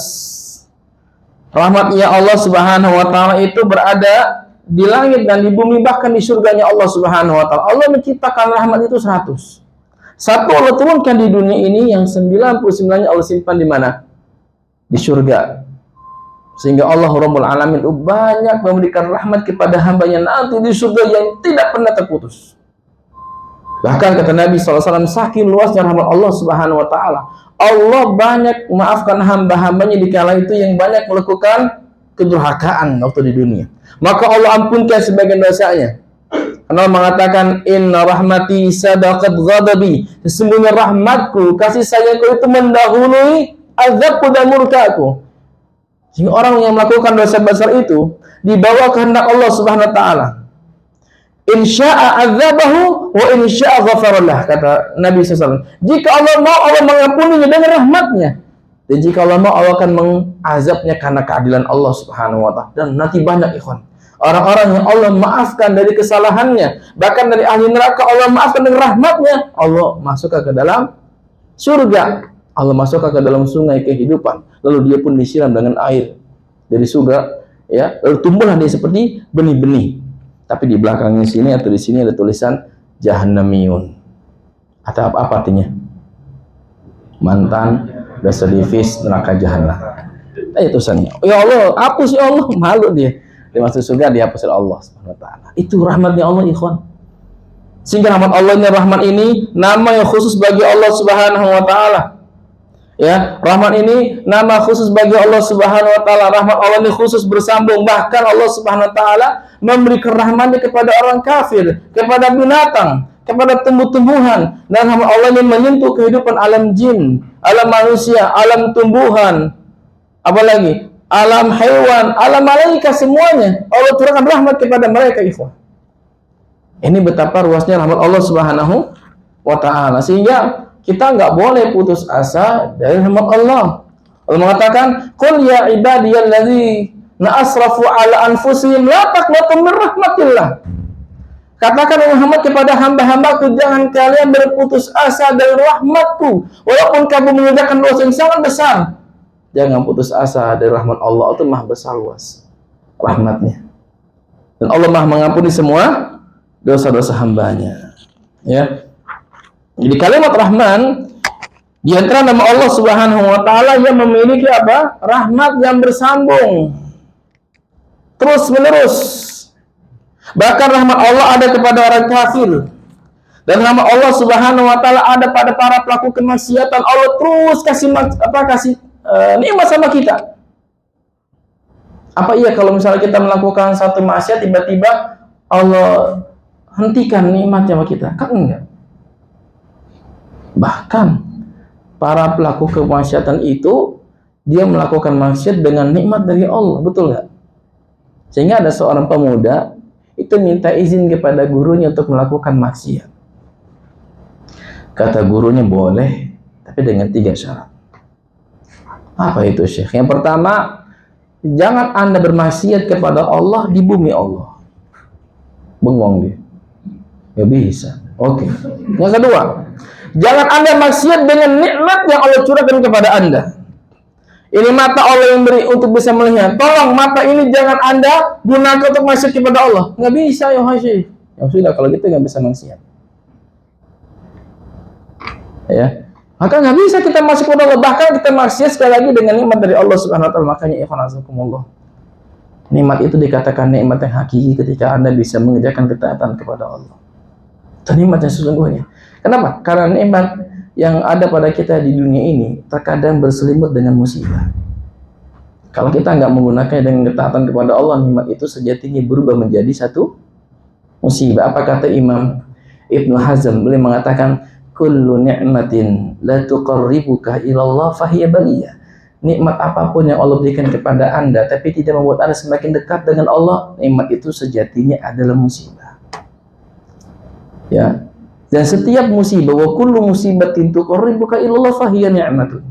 Rahmatnya Allah Subhanahu wa taala itu berada di langit dan di bumi, bahkan di surganya Allah Subhanahu wa taala. Allah menciptakan rahmat itu 100. Satu Allah turunkan di dunia ini, yang 99-nya Allah simpan di mana? Di surga. Sehingga Allah Rabbul Alamin banyak memberikan rahmat kepada hambanya nanti di surga yang tidak pernah terputus. Bahkan kata Nabi SAW, saking luasnya rahmat Allah Subhanahu wa taala, Allah banyak memaafkan hamba-hambanya di kala itu yang banyak melakukan kedurhakaan waktu di dunia. Maka Allah ampunkan sebagian dosanya. Karena Allah mengatakan, inna rahmati sadaqat ghadabi, sesungguhnya rahmatku, kasih sayangku itu mendahului azabku dan murkaku. Sehingga orang yang melakukan dosa besar itu dibawa kehendak Allah Subhanahu wa taala. Insya'a azabahu wa insya'a ghafarallah, kata Nabi SAW. Jika Allah mau, Allah mengampuninya dengan rahmatnya. Dan jika Allah mau, Allah akan mengazabnya karena keadilan Allah Subhanahu wa taala. Dan nanti banyak ikhwan, orang-orang yang Allah maafkan dari kesalahannya, bahkan dari ahli neraka Allah maafkan dengan rahmatnya, Allah masukkan ke dalam surga. Allah masukkan ke dalam sungai kehidupan, lalu dia pun disiram dengan air dari surga, ya, lalu tumbuhlah dia seperti benih-benih. Tapi di belakangnya sini atau di sini ada tulisan Jahannamiyun. Atau apa artinya? Mantan dasadivis neraka Jahannam. Itu tulisannya. Ya Allah, hapus ya Allah, malu dia. Dia masuk surga dihapus oleh Allah Subhanahu wa taala. Itu rahmatnya Allah, ikhwan. Sehingga rahmat Allah ini, rahmat ini nama yang khusus bagi Allah Subhanahu wa taala. Ya, rahmat ini nama khusus bagi Allah Subhanahu wa taala. Rahmat Allah ini khusus bersambung, bahkan Allah Subhanahu wa taala memberikan rahmatnya kepada orang kafir, kepada binatang, kepada tumbuh-tumbuhan, dan rahmat Allah ini menyentuh kehidupan alam jin, alam manusia, alam tumbuhan, apalagi alam hewan, alam malaikat, semuanya Allah turunkan rahmat kepada mereka, ikhwan. Ini betapa luasnya rahmat Allah Subhanahu wa taala, sehingga kita nggak boleh putus asa dari rahmat Allah. Allah mengatakan, "Qul ya ibadiyalladzina asrafu ala anfusihim la taqnatu min rahmatillah." Katakan Muhammad kepada hamba-hambaku, jangan kalian berputus asa dari rahmatku. Walaupun kamu mengerjakan dosa yang sangat besar, jangan putus asa dari rahmat Allah, itu maha besar luas. rahmatnya. Dan Allah Maha mengampuni semua dosa-dosa hambanya. Ya. Jadi kalimat Rahman di antara nama Allah Subhanahu wa taala yang memiliki apa? Rahmat yang bersambung terus menerus. Bahkan rahmat Allah ada kepada orang kafir. Dan rahmat Allah Subhanahu wa taala ada pada para pelaku kemaksiatan. Allah terus kasih nikmat sama kita. Apa iya kalau misalnya kita melakukan satu maksiat tiba-tiba Allah hentikan nikmatnya sama kita? Kan enggak. Bahkan para pelaku kemaksiatan itu dia melakukan maksiat dengan nikmat dari Allah, betul nggak? Sehingga ada seorang pemuda itu minta izin kepada gurunya untuk melakukan maksiat. Kata gurunya boleh, tapi dengan 3 syarat. Apa itu, Syekh? Yang pertama, jangan Anda bermaksiat kepada Allah di bumi Allah. Bengong dia. Nggak bisa. Oke. Yang kedua, jangan Anda maksiat dengan nikmat yang Allah curahkan kepada Anda. Ini mata Allah yang beri untuk bisa melihat. Tolong mata ini jangan Anda gunakan untuk maksiat kepada Allah. Nggak bisa, ya Syekh. Ya sudah, kalau gitu nggak bisa maksiat. Ya. Maka nggak bisa kita masuk kepada Allah. Bahkan kita maksiat sekali lagi dengan nikmat dari Allah Subhanahu wa taala. Makanya ikhwan azakumullah. Nikmat itu dikatakan nikmat yang hakiki ketika Anda bisa mengerjakan ketaatan kepada Allah. Itu nikmat yang sesungguhnya. Kenapa? Karena nikmat yang ada pada kita di dunia ini terkadang berselimut dengan musibah. Kalau kita nggak menggunakannya dengan ketaatan kepada Allah, nikmat itu sejatinya berubah menjadi satu musibah. Apa kata Imam Ibnu Hazm? Beliau mengatakan, kullu ni'matin la tuqarribuka ilallah fahiya baliyah. Nikmat apapun yang Allah berikan kepada Anda tapi tidak membuat Anda semakin dekat dengan Allah, nikmat itu sejatinya adalah musibah. Ya. Dan setiap musibah, wa kullu musibatin tuqarribuka ilallah fahiya ni'matun.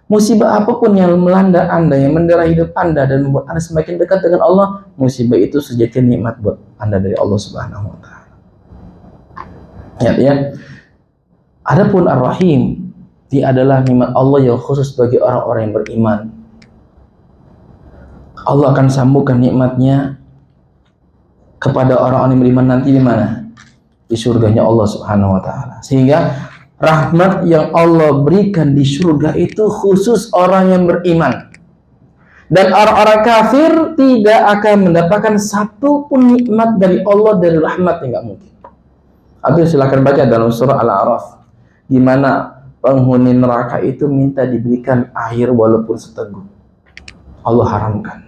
Musibah apapun yang melanda Anda, yang mendera hidup Anda dan membuat Anda semakin dekat dengan Allah, musibah itu sejatinya nikmat buat Anda dari Allah Subhanahu wa taala. Ya. Adapun Ar-Rahim, dia adalah nikmat Allah yang khusus bagi orang-orang yang beriman. Allah akan sambungkan nikmatnya kepada orang-orang yang beriman nanti di mana? Di surganya Allah Subhanahu wa taala. Sehingga rahmat yang Allah berikan di surga itu khusus orang yang beriman. Dan orang-orang kafir tidak akan mendapatkan satu pun nikmat dari Allah dari rahmat, yang nggak mungkin. Atau silakan baca dalam surah Al-A'raf, di mana penghuni neraka itu minta diberikan air walaupun seteguk. Allah haramkan.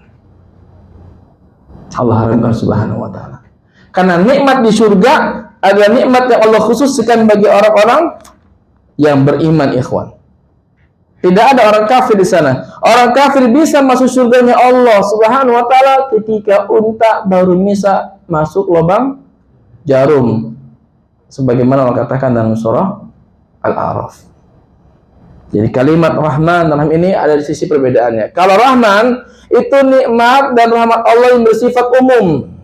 Allah haramkan Subhanahu wa taala. Karena nikmat di surga adalah nikmat yang Allah khususkan bagi orang-orang yang beriman, ikhwan. Tidak ada orang kafir di sana. Orang kafir bisa masuk surganya Allah Subhanahu wa taala ketika unta baru bisa masuk lubang jarum. Sebagaimana Allah katakan dalam surah Al-A'raf. Jadi kalimat Rahman dalam ini ada di sisi perbedaannya. Kalau Rahman itu nikmat dan rahmat Allah yang bersifat umum.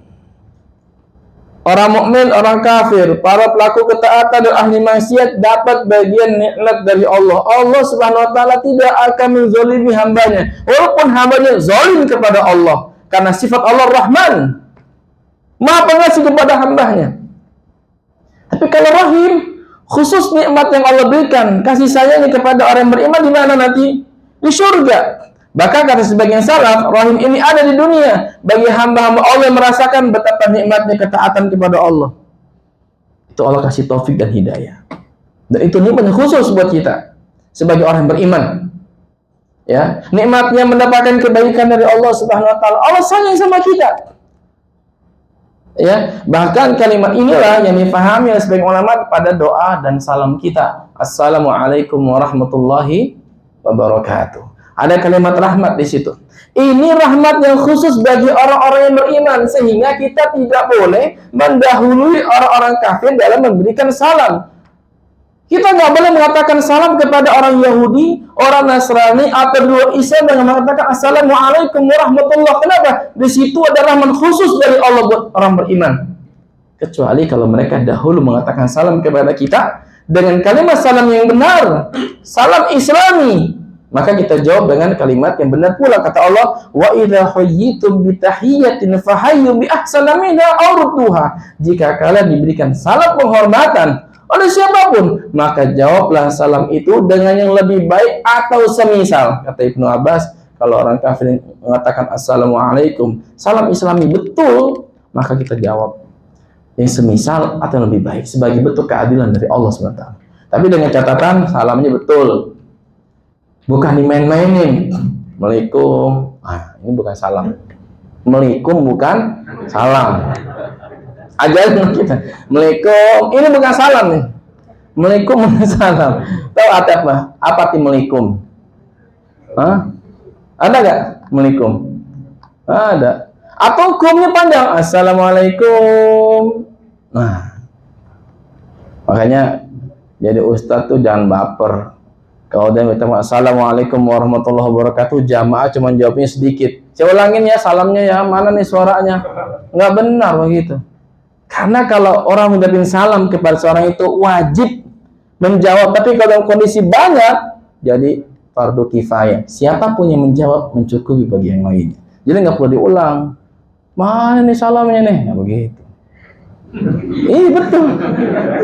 Orang mukmin, orang kafir, para pelaku ketaatan dan ahli maksiat dapat bagian nikmat dari Allah. Allah Subhanahu wa taala tidak akan menzalimi hambanya, walaupun hambanya zalim kepada Allah. Karena sifat Allah Rahman, Maha Pengasih kepada hambanya. Tapi kalau Rahim, khusus nikmat yang Allah berikan, kasih sayangnya kepada orang yang beriman di mana nanti? Di surga. Bahkan kata sebagian salaf, Rahim ini ada di dunia bagi hamba-hamba Allah yang merasakan betapa nikmatnya ketaatan kepada Allah. Itu Allah kasih taufik dan hidayah. Dan itu nikmat khusus buat kita sebagai orang yang beriman. Ya, nikmatnya mendapatkan kebaikan dari Allah Subhanahu wa taala. Allah sayang sama kita. Ya, bahkan kalimat inilah yang difahami oleh sebagian ulama pada doa dan salam kita. Assalamualaikum warahmatullahi wabarakatuh. Ada kalimat rahmat di situ. Ini rahmat yang khusus bagi orang-orang yang beriman, sehingga kita tidak boleh mendahului orang-orang kafir dalam memberikan salam. Kita nggak boleh mengatakan salam kepada orang Yahudi, orang Nasrani, atau dua Islam dengan mengatakan Assalamualaikum warahmatullahi. Kenapa? Di situ ada rahmat khusus dari Allah buat orang beriman. Kecuali kalau mereka dahulu mengatakan salam kepada kita dengan kalimat salam yang benar, salam Islami, Maka kita jawab dengan kalimat yang benar pula. Kata Allah, wa idza huyyitum bi tahiyyatin fahayyu bi ahsana minha aw rudduha. Jika kalian diberikan salam penghormatan oleh siapapun, maka jawablah salam itu dengan yang lebih baik atau semisal. Kata Ibnu Abbas, kalau orang kafir mengatakan assalamualaikum, salam islami betul, maka kita jawab yang semisal atau yang lebih baik sebagai bentuk keadilan dari Allah SWT. Tapi dengan catatan salamnya betul. Bukan dimain-mainin. Assalamualaikum. Ini bukan salam. Assalamualaikum bukan salam. Ajarin kita. Assalamualaikum. Ini bukan salam nih. Assalamualaikum bukan salam. Tahu arti apa? Apa arti Assalamualaikum? Ada nggak? Assalamualaikum. Ada. Atau kumnya panjang. Assalamualaikum. Nah, makanya jadi ustadz tuh jangan baper. Kalau dia minta assalamualaikum warahmatullahi wabarakatuh, jamaah cuma jawabnya sedikit. Saya ulangin ya salamnya ya, mana nih suaranya? Nggak benar begitu. Karena kalau orang mengucapkan salam kepada seorang itu wajib menjawab. Tapi kalau kondisi banyak, jadi fardu kifayah. Siapapun yang menjawab mencukupi bagi yang lainnya. Jadi nggak perlu diulang. Mana nih salamnya nih? Nah, begitu. Iya betul.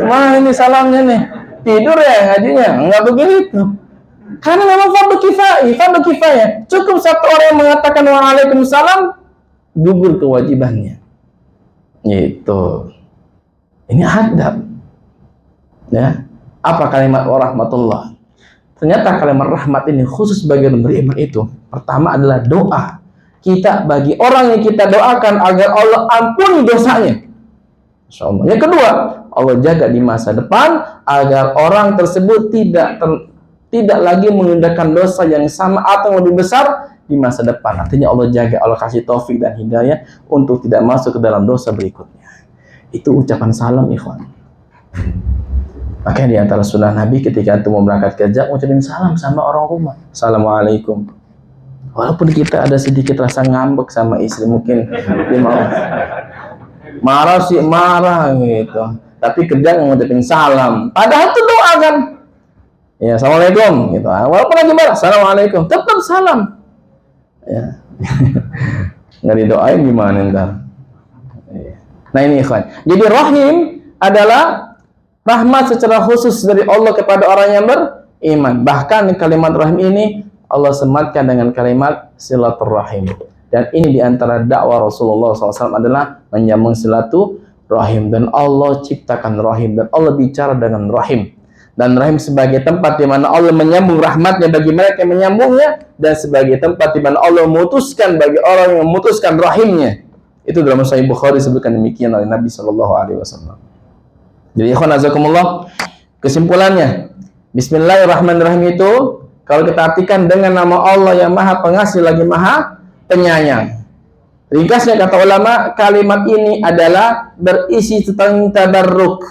Mana nih salamnya nih? Tidur ya ngajinya? Nggak begitu. Karena memang fardu kifayah. Cukup satu orang yang mengatakan waalaikumsalam, gugur kewajibannya. Gitu. Ini adab. Ya. Apa kalimat warahmatullah? Ternyata kalimat rahmat ini khusus bagi orang beriman itu. Pertama adalah doa kita bagi orang yang kita doakan agar Allah ampuni dosanya. Insya Allah. Yang kedua, Allah jaga di masa depan agar orang tersebut tidak lagi menundakan dosa yang sama atau lebih besar di masa depan. Artinya Allah jaga, Allah kasih taufik dan hidayah untuk tidak masuk ke dalam dosa berikutnya. Itu ucapan salam, ikhwan. Makanya di antara sunnah Nabi ketika antum mau berangkat kerja, ucapin salam sama orang rumah. Assalamualaikum. Walaupun kita ada sedikit rasa ngambek sama istri, mungkin dia mau marah gitu. Tapi kerja ngucapin salam. Padahal itu doa kan. Ya, assalamualaikum gitu. Walaupun lagi marah, assalamualaikum, tetap salam. Ya. Nggak didoain gimana ntar? Nah ini ikhwan. Jadi rahim adalah rahmat secara khusus dari Allah kepada orang yang beriman. Bahkan kalimat rahim ini Allah sematkan dengan kalimat silaturrahim. Dan ini diantara dakwah Rasulullah SAW adalah menyambung silaturahim. Dan Allah ciptakan rahim. Dan Allah bicara dengan rahim. Dan rahim sebagai tempat di mana Allah menyambung rahmatnya bagi mereka yang menyambungnya. Dan sebagai tempat di mana Allah memutuskan bagi orang yang memutuskan rahimnya. Itu dalam Sahih Bukhari disebutkan demikian oleh Nabi SAW. Jadi ikhwan azakumullah, kesimpulannya Bismillahirrahmanirrahim itu kalau kita artikan dengan nama Allah yang Maha Pengasih lagi Maha Penyayang. Ringkasnya kata ulama, kalimat ini adalah berisi tentang tabarruk,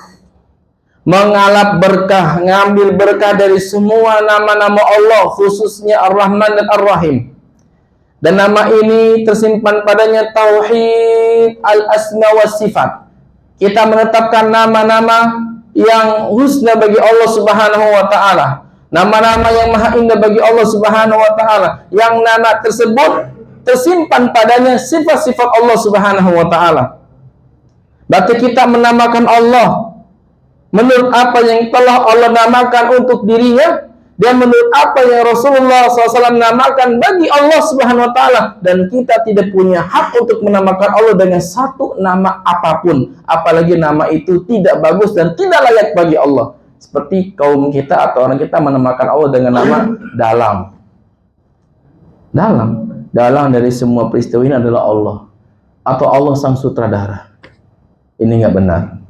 mengalap berkah, ngambil berkah dari semua nama-nama Allah, khususnya Ar-Rahman dan Ar-Rahim. Dan nama ini tersimpan padanya tauhid al-asma wa sifat. Kita menetapkan nama-nama yang husna bagi Allah Subhanahu wa taala. Nama-nama yang maha indah bagi Allah Subhanahu wa taala. Yang nama tersebut tersimpan padanya sifat-sifat Allah Subhanahu wa taala. Berarti kita menamakan Allah menurut apa yang telah Allah namakan untuk dirinya, dan menurut apa yang Rasulullah SAW namakan bagi Allah Subhanahu wa taala. Dan kita tidak punya hak untuk menamakan Allah dengan satu nama apapun, apalagi nama itu tidak bagus dan tidak layak bagi Allah. Seperti kaum kita atau orang kita menamakan Allah dengan nama Dalam dari semua peristiwa ini adalah Allah, atau Allah sang sutradara. Ini nggak benar.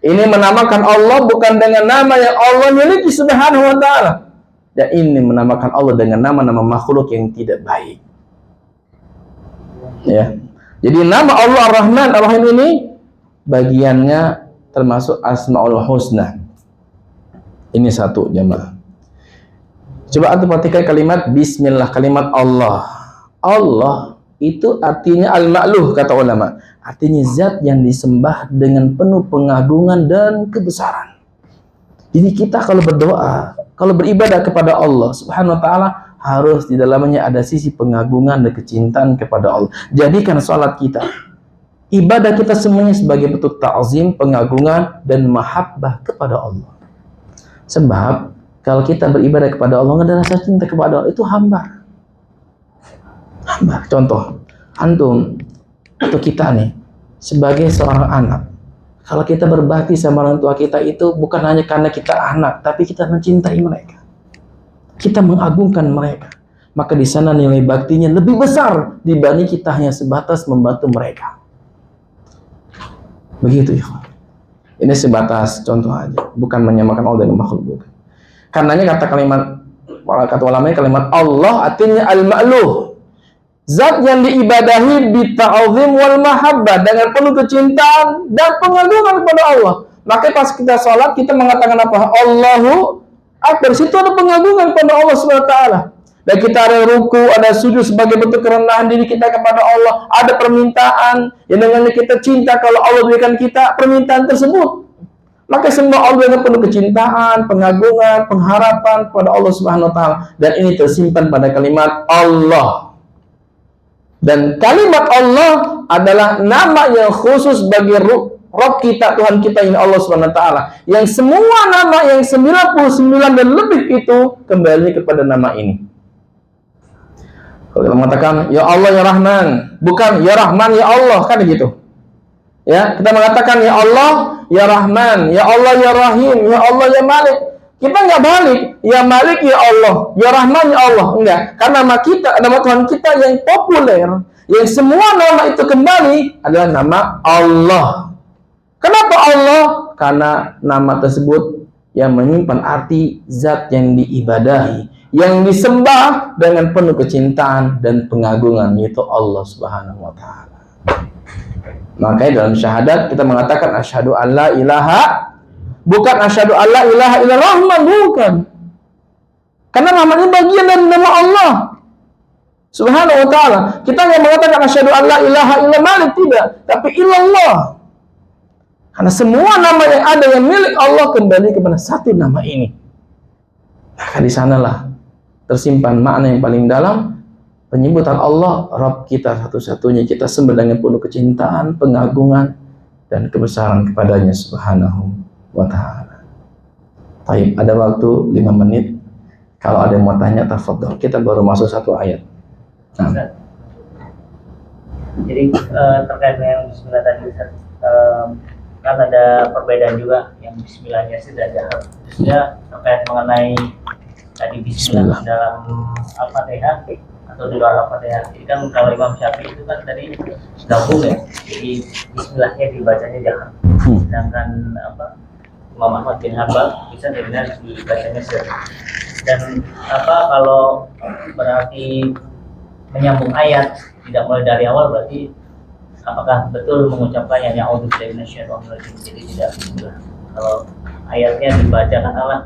Ini menamakan Allah bukan dengan nama yang Allah miliki Subhanahu wa taala. Dan ini menamakan Allah dengan nama-nama makhluk yang tidak baik. Ya. Jadi nama Allah Ar-Rahman Ar-Rahim ini bagiannya termasuk Asmaul Husna. Ini satu jemaah. Coba antum perhatikan kalimat Bismillah, kalimat Allah. Allah itu artinya al-ma'luh kata ulama. Artinya zat yang disembah dengan penuh pengagungan dan kebesaran. Jadi kita kalau berdoa, kalau beribadah kepada Allah Subhanahu wa taala harus di dalamnya ada sisi pengagungan dan kecintaan kepada Allah. Jadikan sholat kita, ibadah kita semuanya sebagai bentuk ta'zim, pengagungan, dan mahabbah kepada Allah. Sebab kalau kita beribadah kepada Allah, nggak ada rasa cinta kepada Allah, itu hambar. Hambar. Contoh, antum atau kita nih, sebagai seorang anak, kalau kita berbakti sama orang tua kita itu bukan hanya karena kita anak, tapi kita mencintai mereka, kita mengagungkan mereka. Maka di sana nilai baktinya lebih besar dibanding kita hanya sebatas membantu mereka. Begitu ya. Ini sebatas contoh aja, bukan menyamakan Allah dengan makhluk. Karenanya kata ulama kalimat Allah artinya al-ma'luh, zat yang diibadahi bita'azim wal mahabbah, dengan penuh kecintaan dan pengagungan kepada Allah. Maka pas kita sholat kita mengatakan apa? Allahu Akbar. Situ ada pengagungan kepada Allah SWT. Dan kita ada ruku, ada sujud sebagai bentuk kerendahan diri kita kepada Allah. Ada permintaan yang dengan kita cinta kalau Allah berikan kita permintaan tersebut. Maka semua Allah dengan penuh kecintaan, pengagungan, pengharapan kepada Allah Subhanahu wa taala. Dan ini tersimpan pada kalimat Allah. Dan kalimat Allah adalah nama yang khusus bagi Rabb kita, Tuhan kita ini Allah Subhanahu wa taala. Yang semua nama yang 99 dan lebih itu kembali kepada nama ini. Kalau kita mengatakan ya Allah ya Rahman, bukan ya Rahman ya Allah, kan gitu. Ya, kita mengatakan ya Allah ya Rahman, ya Allah ya Rahim, ya Allah ya Malik. Kita nggak balik ya Malik ya Allah, ya Rahman ya Allah, enggak. Karena nama kita, nama Tuhan kita yang populer, yang semua nama itu kembali adalah nama Allah. Kenapa Allah? Karena nama tersebut yang menyimpan arti zat yang diibadahi, yang disembah dengan penuh kecintaan dan pengagungan, yaitu Allah Subhanahu wa taala. Makanya dalam syahadat kita mengatakan asyhadu alla ilaha, bukan asyhadu alla ilaha illallah, Rahman, bukan. Karena Rahman ini bagian dari nama Allah Subhanahu wa taala. Kita nggak mengatakan asyhadu alla ilaha illallah Malik, tidak, tapi illallah. Karena semua nama yang ada yang milik Allah kembali kepada satu nama ini. Maka di sanalah tersimpan makna yang paling dalam, penyebutan Allah Rabb kita satu-satunya, kita sembah dengan penuh kecintaan, pengagungan, dan kebesaran kepadanya Subhanahu wa ta'ala. Baik, ada waktu 5 menit. Kalau ada yang mau tanya, tafadhol. Kita baru masuk satu ayat. Nah. Jadi terkait dengan bismillah tadi, kan ada perbedaan juga, yang bismillahnya sudah jahar. Juga terkait mengenai tadi bismillah dalam Al-Fatihah atau di luar Al-Fatihah. Jadi kan kalau Imam Syafi'i itu kan tadi gabung ya, jadi bismillahnya dibacanya jahar. Sedangkan Imam Ahmad bin Hanbal bisa dengan dibacanya sir. Dan kalau berarti menyambung ayat tidak mulai dari awal, berarti apakah betul mengucapkan yang a'udzubillahi minasyaitonir rajim, jadi tidak bismillah. Kalau ayatnya dibaca katakanlah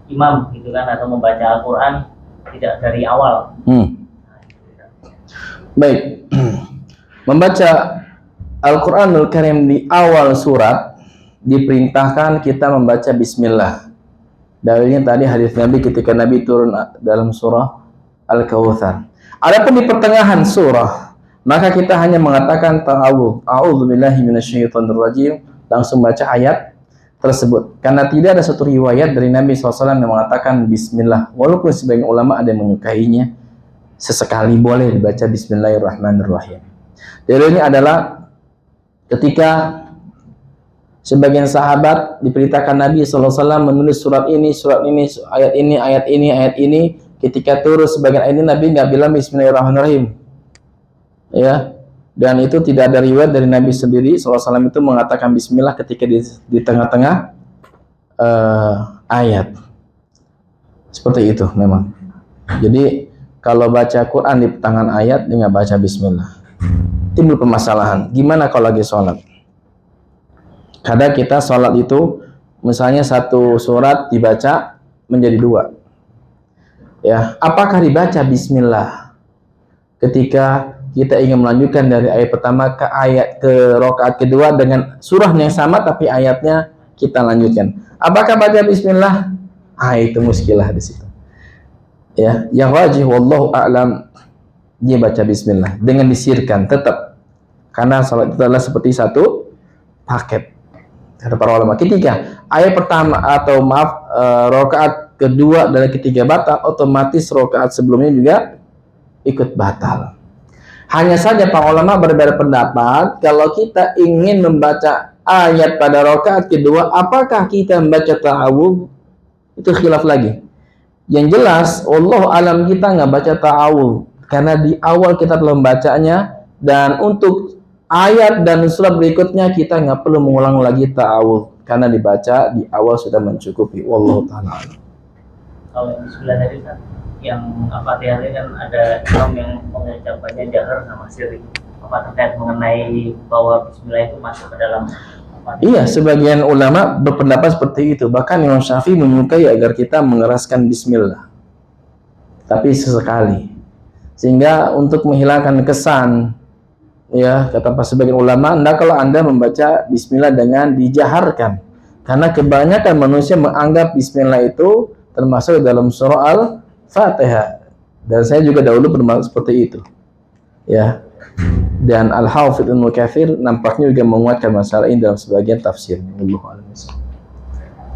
imam gitu kan, atau membaca Al-Quran tidak dari awal. Baik. Membaca Al-Quranul Karim di awal surat diperintahkan kita membaca bismillah. Dalilnya tadi hadis Nabi ketika Nabi turun dalam surah Al-Kautsar. Adapun di pertengahan surah, maka kita hanya mengatakan a'udzubillahi minasyaitonir rajim, langsung baca ayat tersebut. Karena tidak ada satu riwayat dari Nabi SAW yang mengatakan bismillah. Walaupun sebagian ulama ada yang menyukainya, sesekali boleh dibaca bismillahirrahmanirrahim. Dalilnya adalah ketika sebagian sahabat diperintahkan Nabi SAW menulis surat ini, ayat ini, ayat ini, ayat ini. Ketika turun sebagian ayat ini, Nabi nggak bilang bismillahirrahmanirrahim. Ya, dan itu tidak ada riwayat dari Nabi sendiri SAW itu mengatakan bismillah ketika di tengah-tengah ayat. Seperti itu memang. Jadi kalau baca Quran di tangan ayat, dia nggak baca bismillah. Timbul permasalahan. Gimana kalau lagi sholat? Kadang kita sholat itu misalnya satu surat dibaca menjadi 2. Ya, apakah dibaca bismillah ketika kita ingin melanjutkan dari ayat pertama ke rakaat kedua dengan surah yang sama tapi ayatnya kita lanjutkan? Apakah baca bismillah? Itu muskilah di situ. Ya, yang rajih wallahu a'lam dia baca bismillah dengan disirkan tetap, karena salat itu adalah seperti satu paket kata para ulama. Ketika ayat pertama atau maaf rakaat kedua dan ketiga batal, otomatis rakaat sebelumnya juga ikut batal. Hanya saja para ulama berbeda pendapat kalau kita ingin membaca ayat pada rakaat kedua, apakah kita membaca ta'awudz? Itu khilaf lagi. Yang jelas, Allah alam kita nggak baca ta'awudz karena di awal kita telah membacanya, dan untuk ayat dan surat berikutnya kita nggak perlu mengulang lagi ta'awudz karena dibaca di awal sudah mencukupi. Wallahu ta'ala. Kalau yang Bismillah tadi kan, yang Al-Fatihah ini kan ada imam yang mengucapkannya jahar sama sirri. Apa terkait mengenai bahwa Bismillah itu masuk ke dalam Al-Fatihah? Iya, sebagian ulama berpendapat seperti itu. Bahkan Imam Syafi'i menyukai agar kita mengeraskan Bismillah, tapi sesekali, sehingga untuk menghilangkan kesan, ya kata sebagian ulama, anda kalau anda membaca Bismillah dengan dijaharkan, karena kebanyakan manusia menganggap Bismillah itu termasuk dalam surah Al-Fatihah, dan saya juga dahulu bermaksud seperti itu, ya. Dan Al-Hafidz Ibnu Katsir nampaknya juga menguatkan masalah ini dalam sebagian tafsir.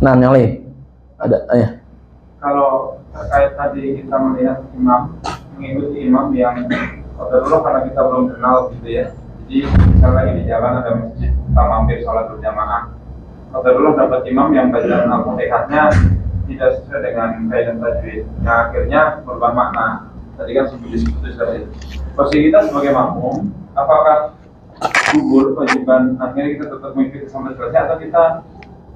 Nah, yang lain ada ya. Kalau terkait tadi kita melihat imam mengikuti imam yang dulu karena kita belum kenal gitu ya. Jadi misalnya lagi di jalan ada masjid, kita mampir sholat berjamaah. Dulu dapat imam yang bacaan Al-Fatihahnya tidak sesuai dengan kaidah tajwid. Yang akhirnya berubah makna. Tadi kan sudah diskusi tadi. Posisi kita sebagai makmum, apakah gugur kewajiban akhirnya kita tetap mengikuti sampai selesai atau kita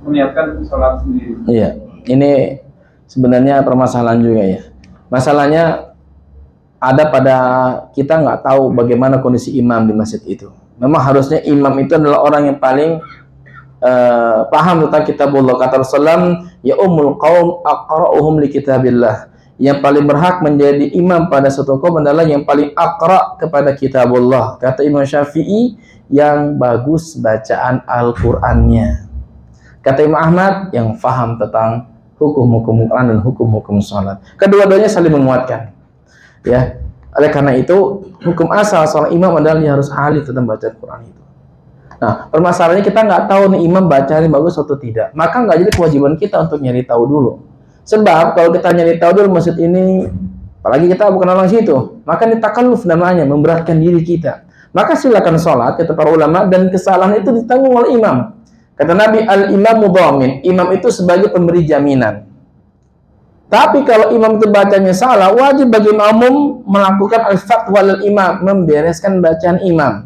meniatkan sholat sendiri? Iya, ini sebenarnya permasalahan juga ya. Masalahnya ada pada kita nggak tahu bagaimana kondisi imam di masjid itu. Memang harusnya imam itu adalah orang yang paling paham tentang kitabullah. Kata Rasulullah, ya ummul qaum aqra'uhum li kitabillah. Yang paling berhak menjadi imam pada suatu kaum adalah yang paling aqra' kepada kitabullah. Kata Imam Syafi'i, yang bagus bacaan Al-Qur'annya. Kata Imam Ahmad, yang faham tentang hukum-hukum Quran dan hukum-hukum salat. Kedua-duanya saling menguatkan. Ya. Oleh karena itu, hukum asal seorang imam adalah dia harus ahli tentang baca Quran itu. Nah, permasalahannya kita nggak tahu nih imam bacanya bagus atau tidak. Maka nggak jadi kewajiban kita untuk nyari tahu dulu. Sebab kalau kita nyari tahu dulu masjid ini, apalagi kita bukan orang situ, maka ini takalluf namanya, memberatkan diri kita. Maka silakan sholat, kata para ulama, dan kesalahan itu ditanggung oleh imam. Kata Nabi, al-imamu dhamin, imam itu sebagai pemberi jaminan. Tapi kalau imam itu bacanya salah, wajib bagi makmum melakukan al-fatwa lil-imam, membereskan bacaan imam.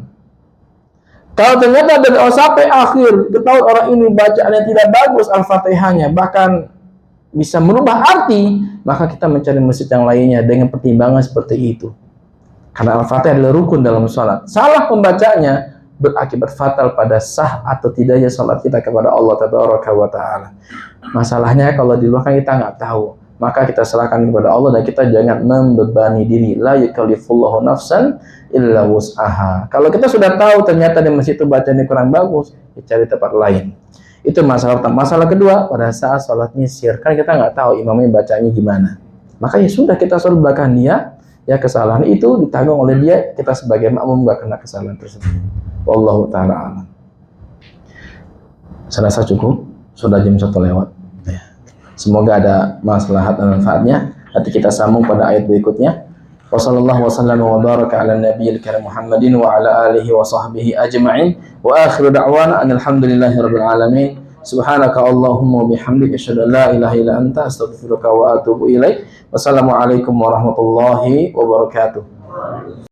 Kalau ternyata dari awal sampai akhir ketahuan orang ini bacaannya tidak bagus Al-Fatihahnya, bahkan bisa merubah arti, maka kita mencari masjid yang lainnya dengan pertimbangan seperti itu. Karena Al-Fatihah adalah rukun dalam sholat. Salah pembacanya berakibat fatal pada sah atau tidaknya sholat kita kepada Allah Tabaraka wa Ta'ala. Masalahnya kalau di luar kan kita nggak tahu, maka kita serahkan kepada Allah dan kita jangan membebani diri. La yukallifullahu nafsan illa wus'aha. Kalau kita sudah tahu ternyata di masjid itu bacanya kurang bagus, ya cari tempat lain. Itu masalah pertama. Masalah kedua, pada saat sholatnya sir, kan kita nggak tahu imamnya bacanya gimana. Maka ya sudah, kita sholat belakang dia, ya kesalahan itu ditanggung oleh dia, kita sebagai makmum nggak kena kesalahan tersebut. Wallahu ta'ala a'lam. Saya rasa cukup, sudah jam 1 lewat. Ya. Semoga ada maslahat dan manfaatnya. Nanti kita sambung pada ayat berikutnya. Wassallallahu wasallam wa baraka ala nabiyil karim Muhammadin wa ala alihi wa sahbihi ajma'in. Wa akhiru da'wana alhamdulillahi rabbil alamin. Subhanaka Allahumma bihamdika asyhadu an la ilaha illa anta astaghfiruka wa atubu ilaik. Wassalamualaikum warahmatullahi wabarakatuh.